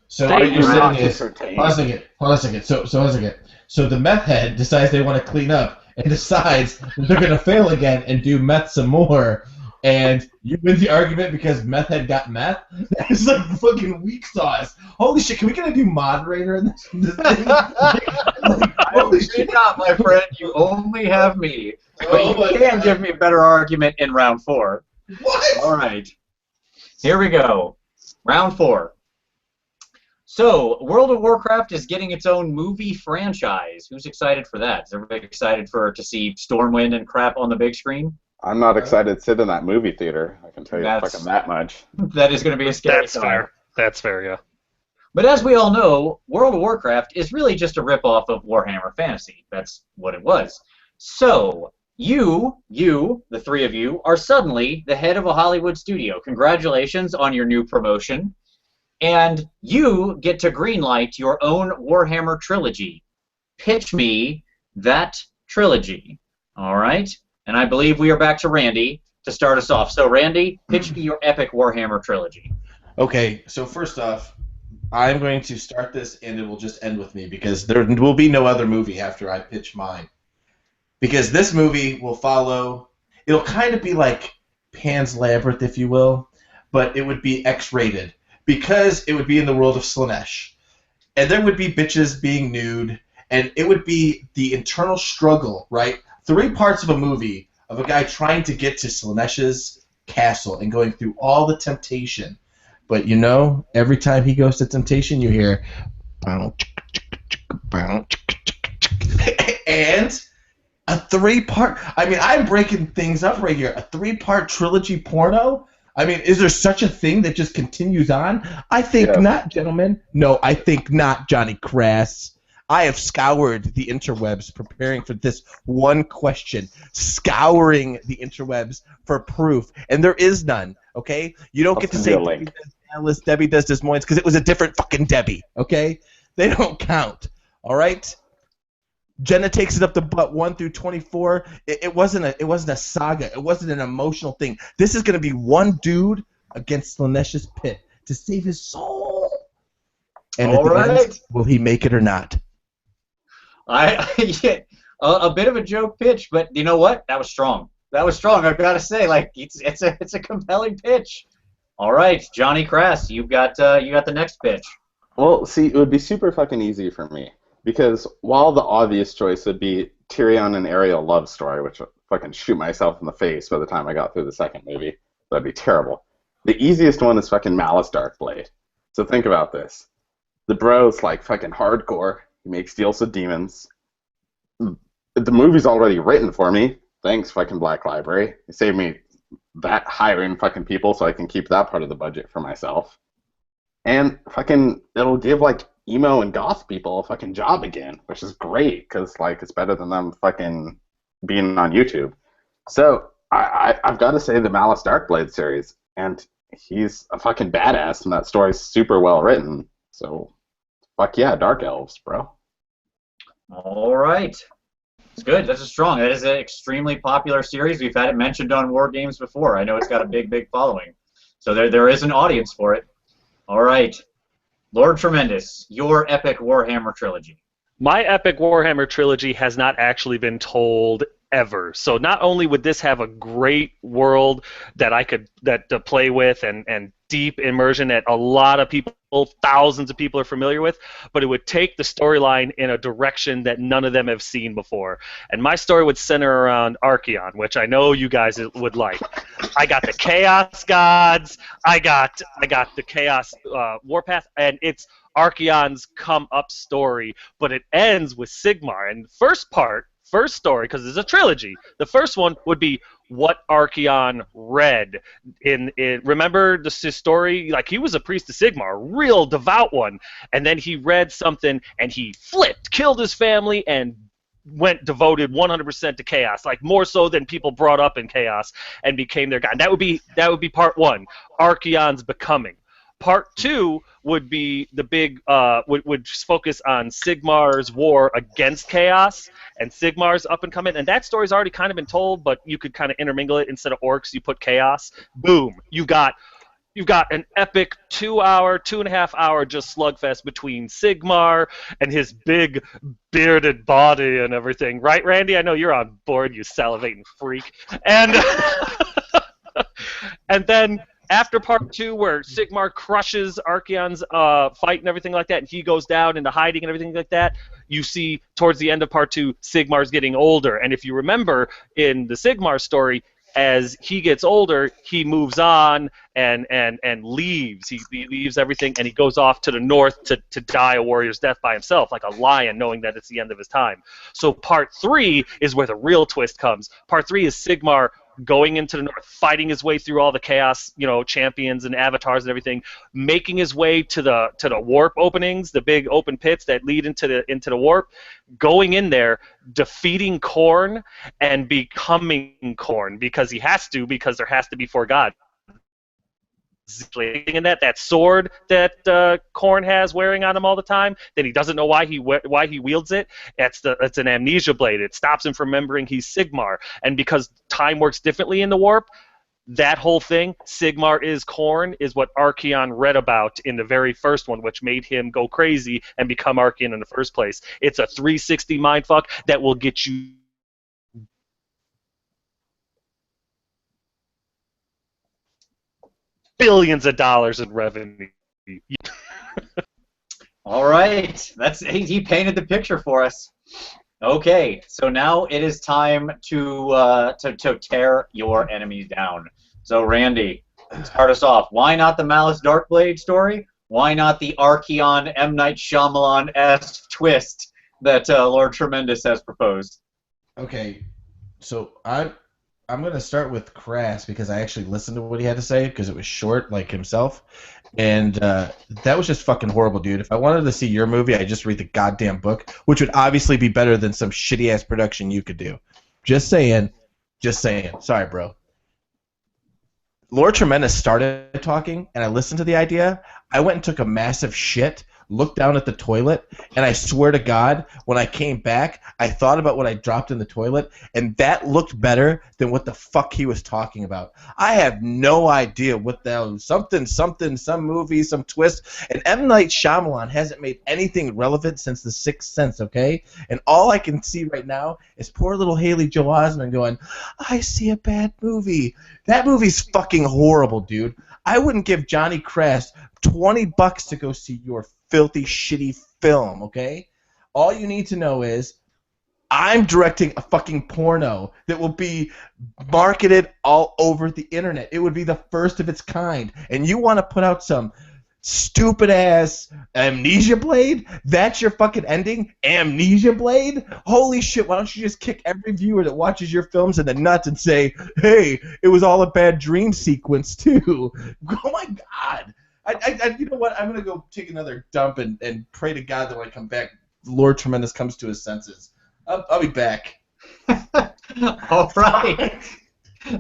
So what you're saying is, hold on a second. So the meth head decides they want to clean up and decides that they're gonna fail again and do meth some more. And you win the argument because meth head got meth? That's like fucking weak sauce. Holy shit, can we get a new moderator in this thing? Holy shit, not, my friend. You only have me. But you can give me a better argument in round 4. What? All right. Here we go. Round 4. So, World of Warcraft is getting its own movie franchise. Who's excited for that? Is everybody excited to see Stormwind and crap on the big screen? I'm not excited to sit in that movie theater. I can tell you fucking that much. That is going to be a scary That's fair. That's fair, yeah. But as we all know, World of Warcraft is really just a ripoff of Warhammer Fantasy. That's what it was. So, you, the three of you, are suddenly the head of a Hollywood studio. Congratulations on your new promotion. and you get to greenlight your own Warhammer trilogy. Pitch me that trilogy. All right? And I believe we are back to Randy to start us off. So, Randy, pitch me your epic Warhammer trilogy. Okay, so first off, I'm going to start this, and it will just end with me, because there will be no other movie after I pitch mine. Because this movie will follow, it'll kind of be like Pan's Labyrinth, if you will, but it would be X-rated, because it would be in the world of Slaanesh. And there would be bitches being nude, and it would be the internal struggle, right? 3 parts of a movie of a guy trying to get to Slaanesh's castle and going through all the temptation. But you know, every time he goes to temptation, you hear, and a 3-part. I mean, I'm breaking things up right here. A 3-part trilogy porno. I mean, is there such a thing that just continues on? I think not, gentlemen. No, I think not, Johnny Crass. I have scoured the interwebs preparing for this one question, scouring the interwebs for proof, and there is none. Okay, you don't get to say Debbie does Dallas, Debbie does Des Moines, because it was a different fucking Debbie. Okay, they don't count. All right. Jenna takes it up the butt 1 through 24. It wasn't a saga. It wasn't an emotional thing. This is gonna be one dude against Slaanesh's pit to save his soul. And all right, end, will he make it or not? Yeah, a bit of a joke pitch, but you know what? That was strong. That was strong. I've got to say, like it's a compelling pitch. All right, Johnny Crass, you got the next pitch. Well, see, it would be super fucking easy for me, because while the obvious choice would be Tyrion and Ariel love story, which would fucking shoot myself in the face by the time I got through the second movie, that'd be terrible. The easiest one is fucking Malice Darkblade. So think about this. The bro's like fucking hardcore. He makes deals with demons. The movie's already written for me. Thanks, fucking Black Library. You saved me that hiring fucking people so I can keep that part of the budget for myself. And fucking, it'll give like emo and goth people a fucking job again, which is great, because like it's better than them fucking being on YouTube. So I've got to say the Malice Darkblade series, and he's a fucking badass, and that story's super well written. So fuck yeah, Dark Elves, bro. All right. It's good. That's strong. That is an extremely popular series. We've had it mentioned on War Games before. I know it's got a big following. So there is an audience for it. All right. Lord Tremendous, your epic Warhammer trilogy. My epic Warhammer trilogy has not actually been told ever. So not only would this have a great world that I could to play with and deep immersion that a lot of people, thousands of people are familiar with, but it would take the storyline in a direction that none of them have seen before. And my story would center around Archaon, which I know you guys would like. I got the Chaos Gods, I got the Chaos Warpath, and it's Archaon's come up story, but it ends with Sigmar. And first story, because it's a trilogy. The first one would be what Archaon read in remember his story? Like, he was a priest of Sigmar, a real devout one, and then he read something and he flipped, killed his family, and went devoted 100% to chaos, like more so than people brought up in chaos, and became their god. And that would be part 1, Archaon's becoming. Part 2 would be the big would focus on Sigmar's war against Chaos and Sigmar's up and coming, and that story's already kind of been told, but you could kind of intermingle it. Instead of orcs, you put Chaos. Boom! You've got an epic 2.5 hour just slugfest between Sigmar and his big bearded body and everything, right, Randy? I know you're on board, you salivating freak. And and then after part 2, where Sigmar crushes Archaon's fight and everything like that, and he goes down into hiding and everything like that, you see towards the end of part 2, Sigmar's getting older. And if you remember in the Sigmar story, as he gets older, he moves on and leaves. He leaves everything, and he goes off to the north to die a warrior's death by himself, like a lion, knowing that it's the end of his time. So part 3 is where the real twist comes. Part 3 is Sigmar going into the north, fighting his way through all the chaos, champions and avatars and everything, making his way to the warp openings, the big open pits that lead into the warp, going in there, defeating Khorne and becoming Khorne, because he has to, because there has to be 4 gods. in that sword that Korn has wearing on him all the time, that he doesn't know why he wields it. It's an amnesia blade. It stops him from remembering he's Sigmar, and because time works differently in the warp, that whole thing, Sigmar is Korn, is what Archeon read about in the very first one, which made him go crazy and become Archeon in the first place. It's a 360 mindfuck that will get you billions of dollars in revenue. All right, he painted the picture for us. Okay, so now it is time to tear your enemies down. So Randy, start us off. Why not the Malice Darkblade story? Why not the Archeon M. Night Shyamalan-esque twist that Lord Tremendous has proposed? Okay, so I'm gonna start with Crass because I actually listened to what he had to say because it was short, like himself, and that was just fucking horrible, dude. If I wanted to see your movie, I'd just read the goddamn book, which would obviously be better than some shitty ass production you could do. Just saying. Sorry, bro. Lord Tremendous started talking, and I listened to the idea. I went and took a massive shit, looked down at the toilet, and I swear to God, when I came back, I thought about what I dropped in the toilet, and that looked better than what the fuck he was talking about. I have no idea what the hell, some movie, some twist, and M. Night Shyamalan hasn't made anything relevant since The Sixth Sense, okay? And all I can see right now is poor little Haley Joel Osment going, I see a bad movie. That movie's fucking horrible, dude. I wouldn't give Johnny Crass $20 to go see your filthy, shitty film, okay? All you need to know is I'm directing a fucking porno that will be marketed all over the internet. It would be the first of its kind. And you want to put out some stupid-ass Amnesia Blade? That's your fucking ending? Amnesia Blade? Holy shit, why don't you just kick every viewer that watches your films in the nuts and say, hey, it was all a bad dream sequence, too. Oh, my God. You know what? I'm going to go take another dump and pray to God that when I come back, Lord Tremendous comes to his senses. I'll be back. All right.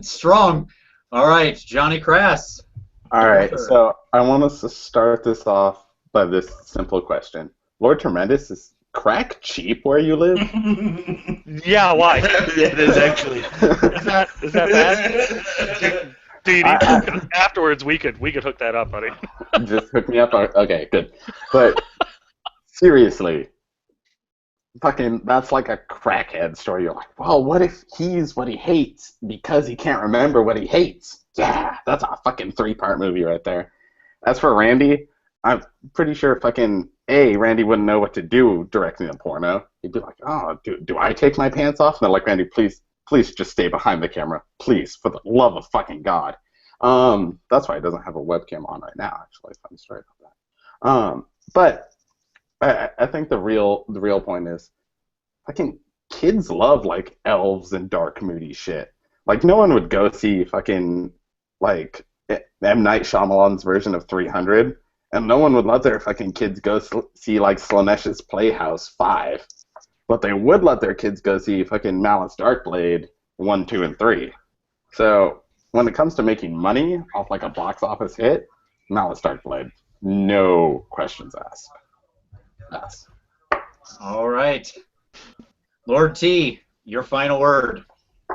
Strong. All right, Johnny Crass. All right, so I want us to start this off by this simple question. Lord Tremendous, is crack cheap where you live? Yeah, why? Yeah, it is actually. Is that bad? Do you need to, afterwards, we could hook that up, buddy. Just hook me up. Okay, good. But seriously, fucking, that's like a crackhead story. You're like, well, what if he's what he hates because he can't remember what he hates? Yeah, that's a fucking 3-part movie right there. As for Randy, I'm pretty sure fucking Randy wouldn't know what to do directing a porno. He'd be like, oh, do I take my pants off? And they're like, Randy, please just stay behind the camera. Please, for the love of fucking God. That's why he doesn't have a webcam on right now, actually. Funny story about that. But I think the real point is fucking kids love like elves and dark moody shit. Like no one would go see fucking like M. Night Shyamalan's version of 300, and no one would let their fucking kids go see like Slanesh's Playhouse 5. But they would let their kids go see fucking Malice Darkblade 1, 2, and 3. So when it comes to making money off like a box office hit, Malice Darkblade, no questions asked. Yes. All right. Lord T, your final word.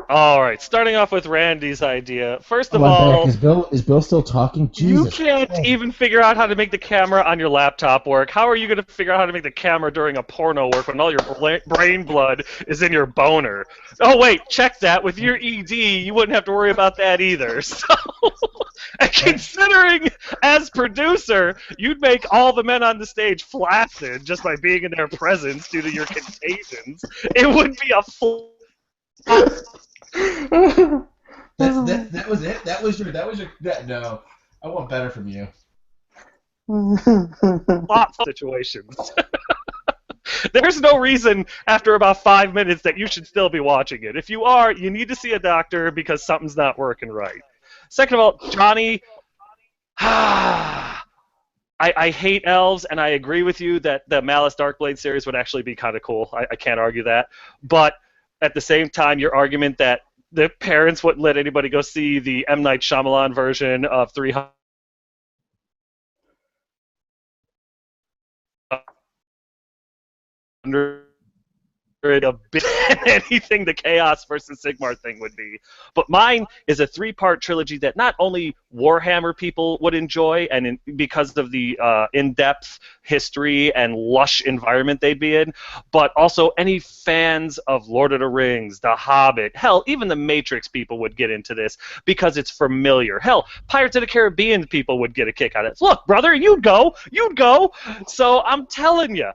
All right, starting off with Randy's idea. First of all, is Bill still talking? Jesus. You can't even figure out how to make the camera on your laptop work. How are you going to figure out how to make the camera during a porno work when all your brain blood is in your boner? Oh, wait, check that. With your ED, you wouldn't have to worry about that either. So, and considering, as producer, you'd make all the men on the stage flaccid just by being in their presence due to your contagions, it would be a full... that was it. That was your. No, I want better from you. Lot of situations. There's no reason after about 5 minutes that you should still be watching it. If you are, you need to see a doctor because something's not working right. Second of all, Johnny, I hate elves, and I agree with you that the Malice Darkblade series would actually be kind of cool. I can't argue that, but at the same time, your argument that the parents wouldn't let anybody go see the M. Night Shyamalan version of 300 a bit anything the Chaos versus Sigmar thing would be. But mine is a 3-part trilogy that not only Warhammer people would enjoy, and because of the in-depth history and lush environment they'd be in, but also any fans of Lord of the Rings, The Hobbit, hell, even the Matrix people would get into this because it's familiar. Hell, Pirates of the Caribbean people would get a kick out of it. Look, brother, you'd go. So I'm telling you,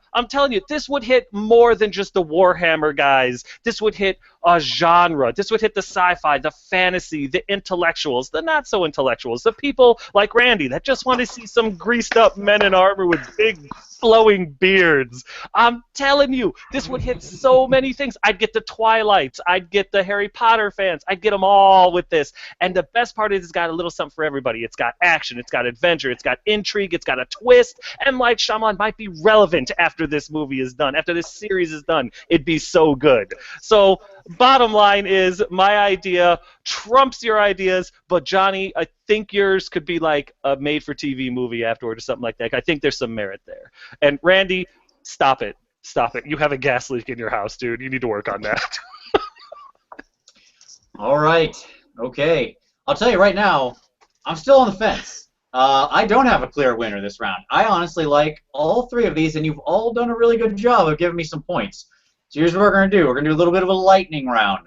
this would hit more than just the Warhammer guys. This would hit a genre. This would hit the sci-fi, the fantasy, the intellectuals, the not-so-intellectuals, the people like Randy that just want to see some greased-up men in armor with big flowing beards. I'm telling you, this would hit so many things. I'd get the Twilights. I'd get the Harry Potter fans. I'd get them all with this. And the best part is it's got a little something for everybody. It's got action. It's got adventure. It's got intrigue. It's got a twist. And like Shyamalan might be relevant after this movie is done, after this series is done. It'd be so good. So bottom line is my idea trumps your ideas, but Johnny, I think yours could be like a made-for-TV movie afterward or something like that. I think there's some merit there. And Randy, stop it. You have a gas leak in your house, dude. You need to work on that. All right. Okay. I'll tell you right now, I'm still on the fence. I don't have a clear winner this round. I honestly like all 3 of these, and you've all done a really good job of giving me some points. So here's what we're going to do. We're going to do a little bit of a lightning round.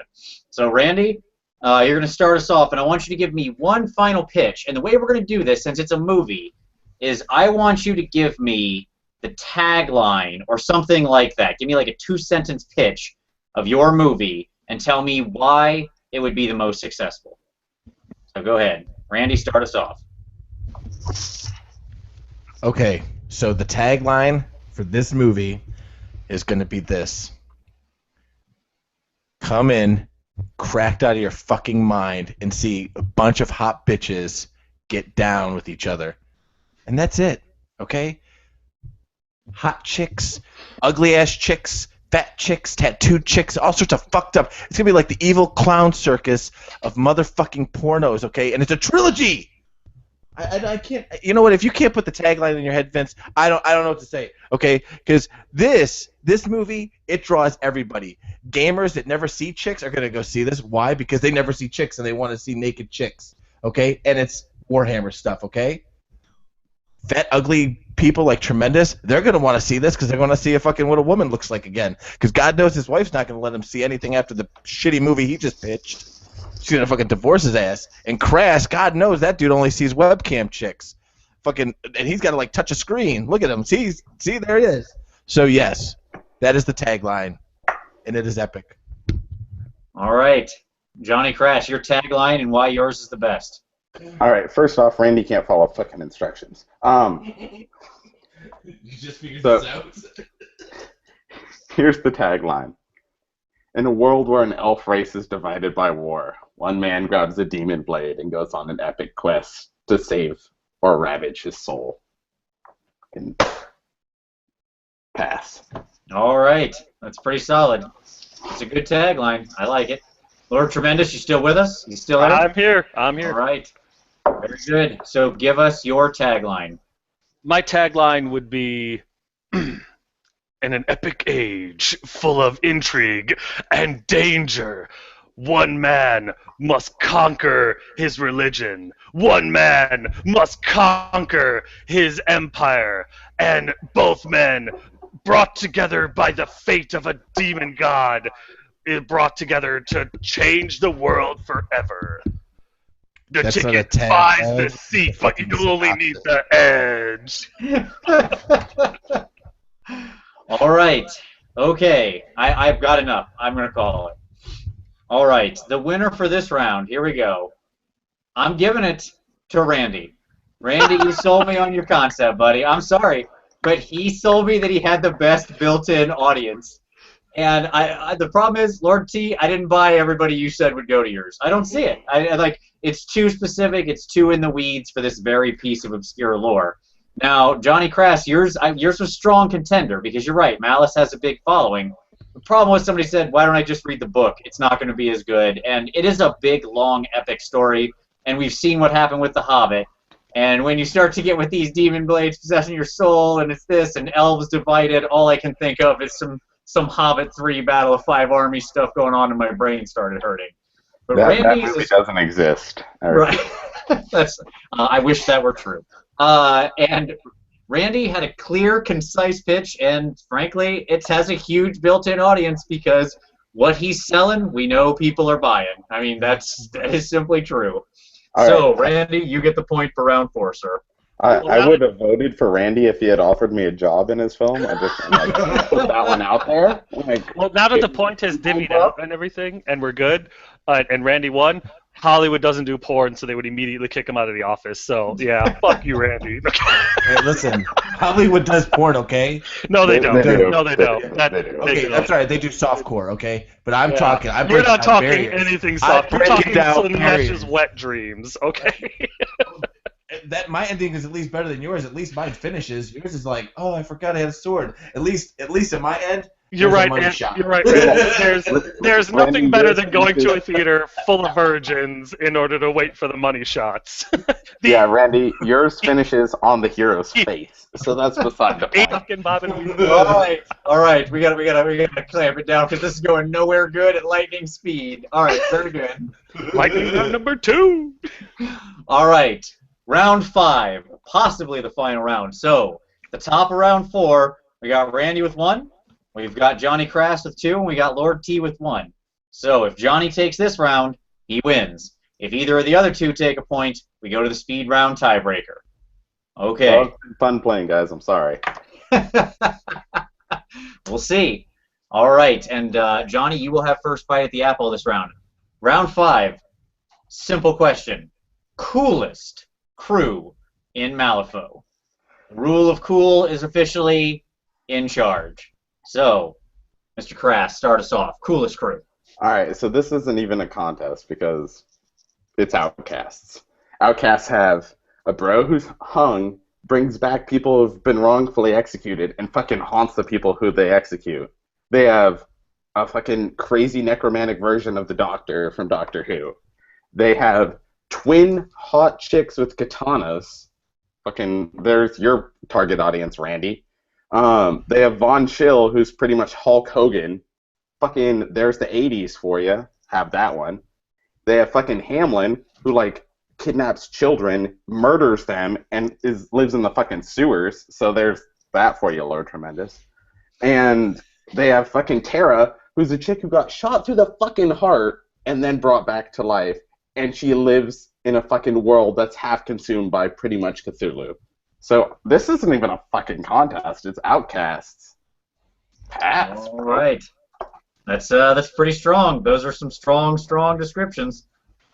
So, Randy, you're going to start us off, and I want you to give me one final pitch. And the way we're going to do this, since it's a movie, is I want you to give me the tagline or something like that. Give me like a 2-sentence pitch of your movie and tell me why it would be the most successful. So go ahead. Randy, start us off. Okay, so the tagline for this movie is going to be this. Come in, cracked out of your fucking mind, and see a bunch of hot bitches get down with each other. And that's it, okay? Hot chicks, ugly-ass chicks, fat chicks, tattooed chicks, all sorts of fucked up. It's going to be like the evil clown circus of motherfucking pornos, okay? And it's a trilogy! I can't. You know what? If you can't put the tagline in your head, Vince, I don't know what to say. Okay, because this movie, it draws everybody. Gamers that never see chicks are gonna go see this. Why? Because they never see chicks and they want to see naked chicks. Okay, and it's Warhammer stuff. Okay, fat, ugly people like Tremendous, they're gonna want to see this because they're gonna see what a woman looks like again. Because God knows his wife's not gonna let him see anything after the shitty movie he just pitched. She's gonna fucking divorce his ass. And Crass, God knows that dude only sees webcam chicks. And he's got to like touch a screen. Look at him. See, there he is. So yes, that is the tagline, and it is epic. All right, Johnny Crass, your tagline and why yours is the best. All right, first off, Randy can't follow fucking instructions. You just figured this out. Here's the tagline. In a world where an elf race is divided by war, one man grabs a demon blade and goes on an epic quest to save or ravage his soul. And pass. All right, that's pretty solid. It's a good tagline. I like it. Lord Tremendous, you still with us? You still there? I'm here. All right. Very good. So give us your tagline. My tagline would be, in an epic age full of intrigue and danger, one man must conquer his religion. One man must conquer his empire. And both men, brought together by the fate of a demon god, is brought together to change the world forever. The That's ticket buys the seat, but you only need the edge. All right. Okay. I've got enough. I'm going to call it. All right. The winner for this round, here we go. I'm giving it to Randy. Randy, you sold me on your concept, buddy. I'm sorry, but he sold me that he had the best built-in audience. And the problem is, Lord T, I didn't buy everybody you said would go to yours. I don't see it. I like, it's too specific. It's too in the weeds for this very piece of obscure lore. Now, Johnny Crass, yours was strong contender because you're right. Malice has a big following. The problem was somebody said, why don't I just read the book? It's not going to be as good. And it is a big, long, epic story. And we've seen what happened with The Hobbit. And when you start to get with these demon blades possessing your soul, and it's this, and elves divided, all I can think of is some some Hobbit 3 Battle of Five Armies stuff going on, and my brain started hurting. But That Randy's movie doesn't exist. right. That's. I wish that were true. And Randy had a clear, concise pitch, and frankly, it has a huge built-in audience because what he's selling, we know people are buying. I mean, that is simply true. So, Randy, you get the point for round 4, sir. I would have voted for Randy if he had offered me a job in his film. I just put that one out there. Well, now that the point has divvied out and everything, and we're good, and Randy won, Hollywood doesn't do porn, so they would immediately kick him out of the office. So, yeah, fuck you, Randy. Hey, listen, Hollywood does porn, okay? No, they don't. do. No, they don't. Okay, that's all right. They do softcore, okay? But I'm talking. We're not talking anything soft. We're talking Slimesh's wet dreams, okay? That my ending is at least better than yours. At least mine finishes. Yours is like, oh, I forgot I had a sword. At least in my end. You're right. You're right. There's nothing better than going to a theater full of virgins in order to wait for the money shots. Yeah, Randy, yours finishes on the hero's face, so that's beside the point. All right. We gotta clamp it down because this is going nowhere good at lightning speed. All right, very good. Lightning round number 2. All right. Round 5, possibly the final round. So, the top of round 4, we got Randy with 1, we've got Johnny Crass with 2, and we got Lord T with 1. So, if Johnny takes this round, he wins. If either of the other two take a point, we go to the speed round tiebreaker. Okay. Well, it's been fun playing, guys. I'm sorry. We'll see. All right, and Johnny, you will have first bite at the apple this round. Round 5, simple question. Coolest crew in Malifaux. Rule of Cool is officially in charge. So, Mr. Crass, start us off. Coolest crew. All right, so this isn't even a contest because it's Outcasts. Outcasts have a bro who's hung, brings back people who've been wrongfully executed, and fucking haunts the people who they execute. They have a fucking crazy necromantic version of the Doctor from Doctor Who. They have twin hot chicks with katanas. Fucking, there's your target audience, Randy. They have Von Schill, who's pretty much Hulk Hogan. Fucking, there's the 80s for you. Have that one. They have fucking Hamlin, who, like, kidnaps children, murders them, and lives in the fucking sewers. So there's that for you, Lord Tremendous. And they have fucking Tara, who's a chick who got shot through the fucking heart and then brought back to life. And she lives in a fucking world that's half consumed by pretty much Cthulhu. So this isn't even a fucking contest. It's Outcasts. Pass. All right. That's pretty strong. Those are some strong descriptions.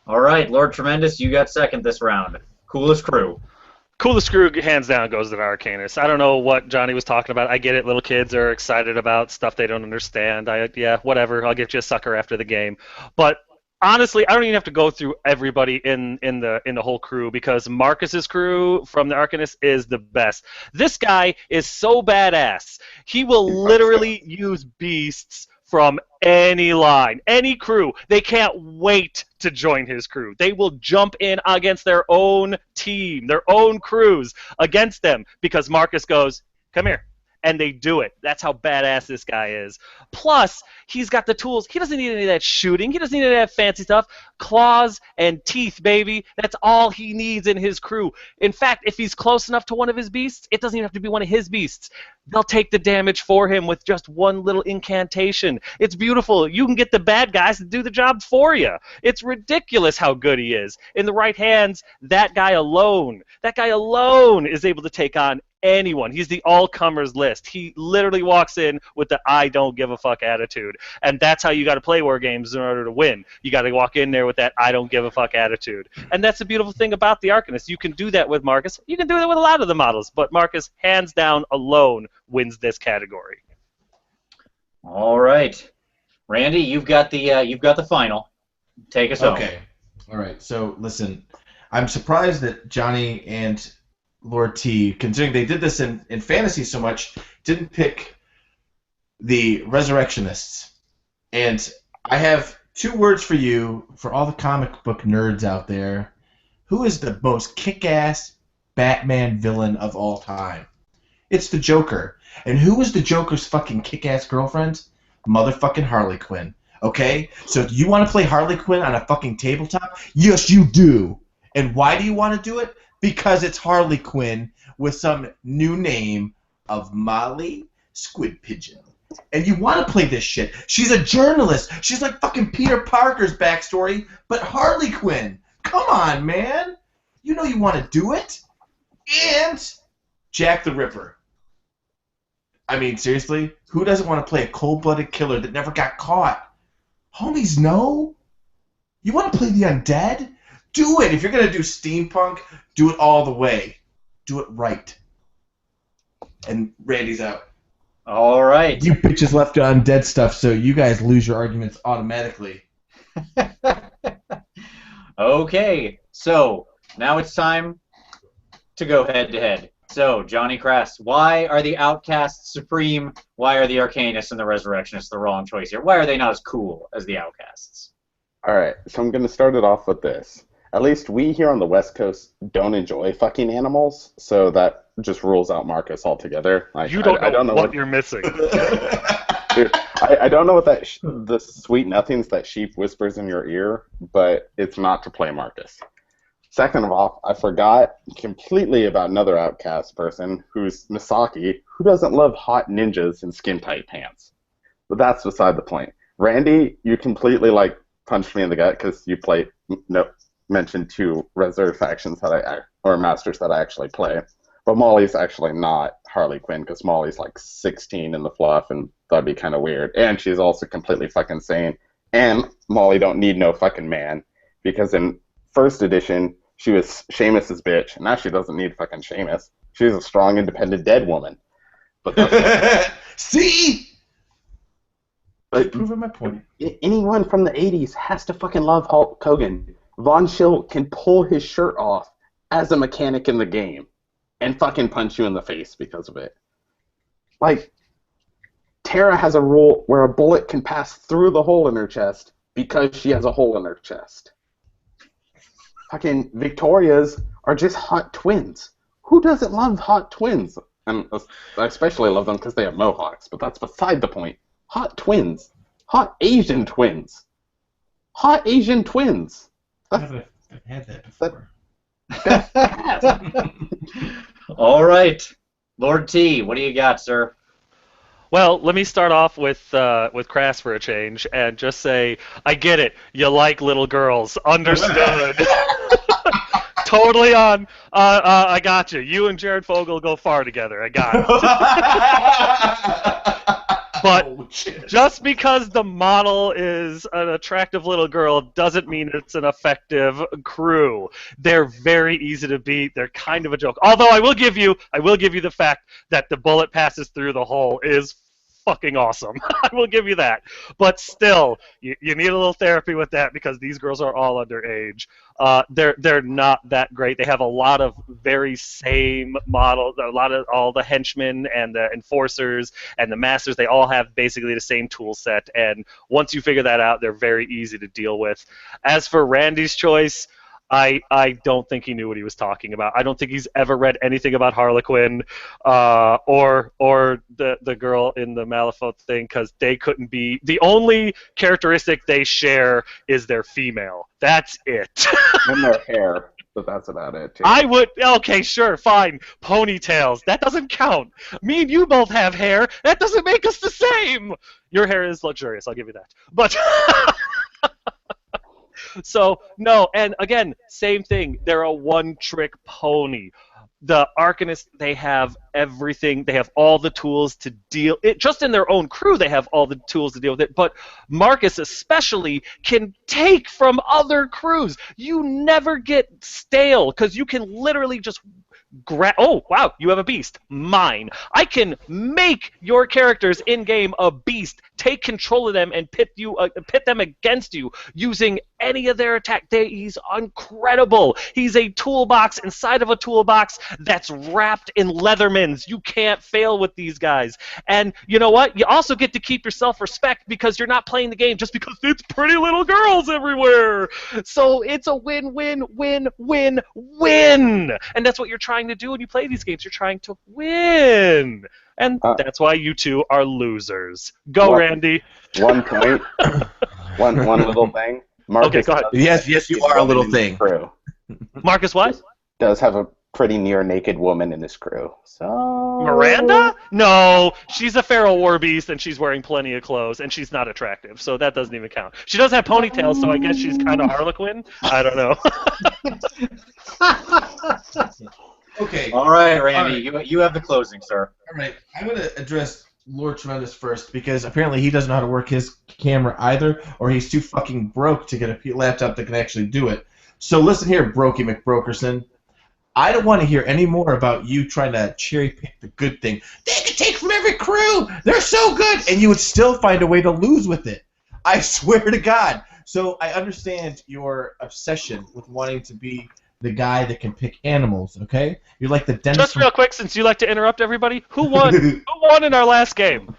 All right, Lord Tremendous, you got second this round. Coolest crew. Coolest crew, hands down, goes to the Arcanist. I don't know what Johnny was talking about. I get it. Little kids are excited about stuff they don't understand. Yeah, whatever. I'll get you a sucker after the game. But honestly, I don't even have to go through everybody in the whole crew because Marcus's crew from the Arcanist is the best. This guy is so badass. He will literally use beasts from any line, any crew. They can't wait to join his crew. They will jump in against their own team, their own crews against them because Marcus goes, come here. And they do it. That's how badass this guy is. Plus, he's got the tools. He doesn't need any of that shooting. He doesn't need any of that fancy stuff. Claws and teeth, baby. That's all he needs in his crew. In fact, if he's close enough to one of his beasts, it doesn't even have to be one of his beasts. They'll take the damage for him with just one little incantation. It's beautiful. You can get the bad guys to do the job for you. It's ridiculous how good he is. In the right hands, that guy alone is able to take on anyone. He's the all-comers list. He literally walks in with the I don't give a fuck attitude. And that's how you got to play war games in order to win. You got to walk in there with that I don't give a fuck attitude. And that's the beautiful thing about the Arcanist. You can do that with Marcus. You can do that with a lot of the models. But Marcus, hands down, alone, wins this category. All right. Randy, you've got the final. Take us home. Okay. All right. So, listen, I'm surprised that Johnny and Lord T, considering they did this in fantasy so much, didn't pick the Resurrectionists. And I have 2 words for you, for all the comic book nerds out there. Who is the most kick-ass Batman villain of all time? It's the Joker. And who was the Joker's fucking kick-ass girlfriend? Motherfucking Harley Quinn. Okay? So if you want to play Harley Quinn on a fucking tabletop, yes, you do. And why do you want to do it? Because it's Harley Quinn with some new name of Molly Squid Pigeon. And you want to play this shit. She's a journalist. She's like fucking Peter Parker's backstory, but Harley Quinn. Come on, man. You know you want to do it. And Jack the Ripper. I mean, seriously? Who doesn't want to play a cold-blooded killer that never got caught? Homies, no. You want to play the undead? Do it. If you're going to do steampunk, do it all the way. Do it right. And Randy's out. All right. You bitches left undead stuff, so you guys lose your arguments automatically. Okay, so now it's time to go head-to-head. So, Johnny Crass, why are the Outcasts supreme? Why are the Arcanists and the Resurrectionists the wrong choice here? Why are they not as cool as the Outcasts? All right, so I'm going to start it off with this. At least we here on the West Coast don't enjoy fucking animals, so that just rules out Marcus altogether. Like, you don't know what you're missing. Dude, I don't know what the sweet nothings that sheep whispers in your ear, but it's not to play Marcus. Second of all, I forgot completely about another outcast person who's Misaki, who doesn't love hot ninjas in skin-tight pants. But that's beside the point. Randy, you completely punched me in the gut because you mentioned 2 reserve factions or masters that I actually play. But Molly's actually not Harley Quinn because Molly's 16 in the fluff, and that'd be kind of weird. And she's also completely fucking sane. And Molly don't need no fucking man because in first edition she was Seamus's bitch, and now she doesn't need fucking Seamus. She's a strong, independent dead woman. But that's See? But Proving my point. Anyone from the 80s has to fucking love Hulk Hogan. Von Schill can pull his shirt off as a mechanic in the game and fucking punch you in the face because of it. Tara has a rule where a bullet can pass through the hole in her chest because she has a hole in her chest. Fucking Victorias are just hot twins. Who doesn't love hot twins? And I especially love them because they have mohawks, but that's beside the point. Hot twins. Hot Asian twins. Hot Asian twins. I've had that before. All right. Lord T, what do you got, sir? Well, let me start off with Crass for a change and just say, I get it. You like little girls. Understood. Totally on. I got you. You and Jared Fogle go far together. I got it. But just because the model is an attractive little girl doesn't mean it's an effective crew. They're very easy to beat. They're kind of a joke. Although I will give you the fact that the bullet passes through the hole is fucking awesome. I will give you that. But still, you need a little therapy with that because these girls are all underage. They're not that great. They have a lot of very same models. A lot of all the henchmen and the enforcers and the masters. They all have basically the same tool set. And once you figure that out, they're very easy to deal with. As for Randy's choice, I don't think he knew what he was talking about. I don't think he's ever read anything about Harlequin or the girl in the Malifaux thing because they couldn't be. The only characteristic they share is they're female. That's it. And their hair, but that's about it, too. Okay, sure, fine. Ponytails. That doesn't count. Me and you both have hair. That doesn't make us the same. Your hair is luxurious, I'll give you that. But... So, no, and again, same thing. They're a one-trick pony. The Arcanists, they have everything. They have all the tools to deal it. Just in their own crew, they have all the tools to deal with it. But Marcus especially can take from other crews. You never get stale because you can literally just oh, wow, you have a beast. Mine. I can make your characters in-game a beast, take control of them, and pit them against you using any of their attack. He's incredible. He's a toolbox inside of a toolbox that's wrapped in Leatherman wins. You can't fail with these guys. And you know what? You also get to keep your self-respect because you're not playing the game just because it's pretty little girls everywhere. So it's a win, win, win, win, win. And that's what you're trying to do when you play these games. You're trying to win. And that's why you two are losers. Go, Randy. One point. one little thing. Marcus, okay, go ahead. Yes, you are a little thing. Crew. Marcus what? Does have a pretty near naked woman in this crew. So Miranda? No, she's a feral war beast and she's wearing plenty of clothes and she's not attractive, so that doesn't even count. She does have ponytails, so I guess she's kind of Harlequin. I don't know. Okay. All right, Randy, all right. You have the closing, sir. All right, I'm going to address Lord Tremendous first because apparently he doesn't know how to work his camera either, or he's too fucking broke to get a laptop that can actually do it. So listen here, Brokey McBrokerson. I don't want to hear any more about you trying to cherry pick the good thing. They can take from every crew. They're so good, and you would still find a way to lose with it. I swear to God. So I understand your obsession with wanting to be the guy that can pick animals. Okay, you're like the dentist. Just real quick, since you like to interrupt everybody, who won? Who won in our last game?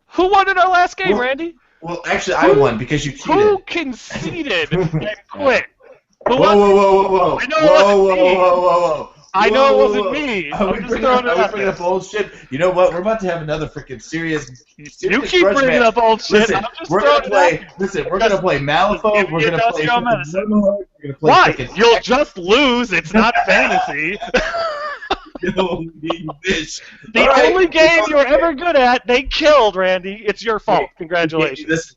Who won in our last game, Randy? Well, actually, I won because you cheated. Who conceded and quit? Whoa! I know it wasn't me. Whoa! I know it wasn't me. I'm just throwing it out there. Up old shit. You know what? We're about to have another freaking serious. You keep bringing up old shit. Listen, we're gonna play. Listen, we're gonna play Malifaux. We're gonna play. Why? You'll just lose. It's not fantasy. The only game you're ever good at, they killed, Randy. It's your fault. Congratulations.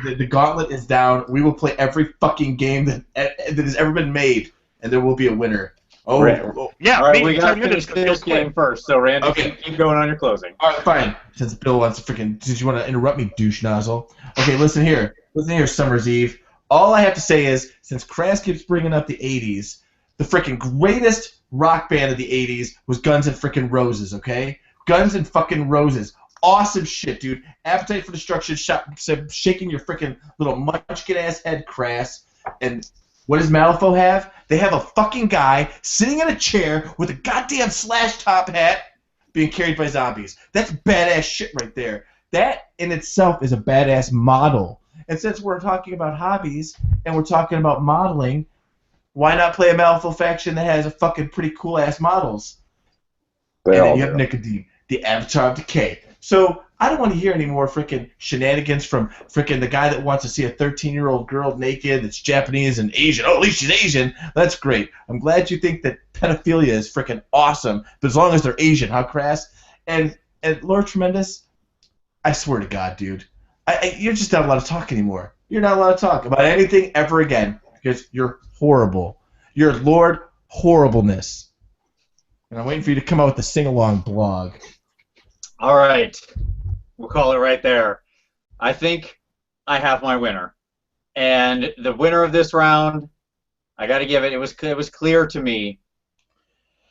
The gauntlet is down. We will play every fucking game that has ever been made, and there will be a winner. Oh, yeah. All right, we got to finish this game first. So, Randy, keep going on your closing. All right, fine. Since Bill wants to since you want to interrupt me, douche nozzle. Okay, listen here, Summer's Eve. All I have to say is, since Crass keeps bringing up the '80s, the freaking greatest rock band of the '80s was Guns N' Frickin' Roses. Okay, Guns N' fucking Roses. Awesome shit, dude. Appetite for Destruction, shaking your freaking little munchkin-ass head, Crass. And what does Malifaux have? They have a fucking guy sitting in a chair with a goddamn slash-top hat being carried by zombies. That's badass shit right there. That in itself is a badass model. And since we're talking about hobbies and we're talking about modeling, why not play a Malifaux faction that has a fucking pretty cool-ass models? And then you have Nicodeme, the Avatar of Decay. So I don't want to hear any more freaking shenanigans from freaking the guy that wants to see a 13-year-old girl naked that's Japanese and Asian. Oh, at least she's Asian. That's great. I'm glad you think that pedophilia is freaking awesome, but as long as they're Asian, huh, Crass? And Lord Tremendous, I swear to God, dude, you're just not allowed to talk anymore. You're not allowed to talk about anything ever again because you're horrible. You're Lord Horribleness. And I'm waiting for you to come out with a sing-along blog. All right. We'll call it right there. I think I have my winner. And the winner of this round, I got to give it, it was clear to me,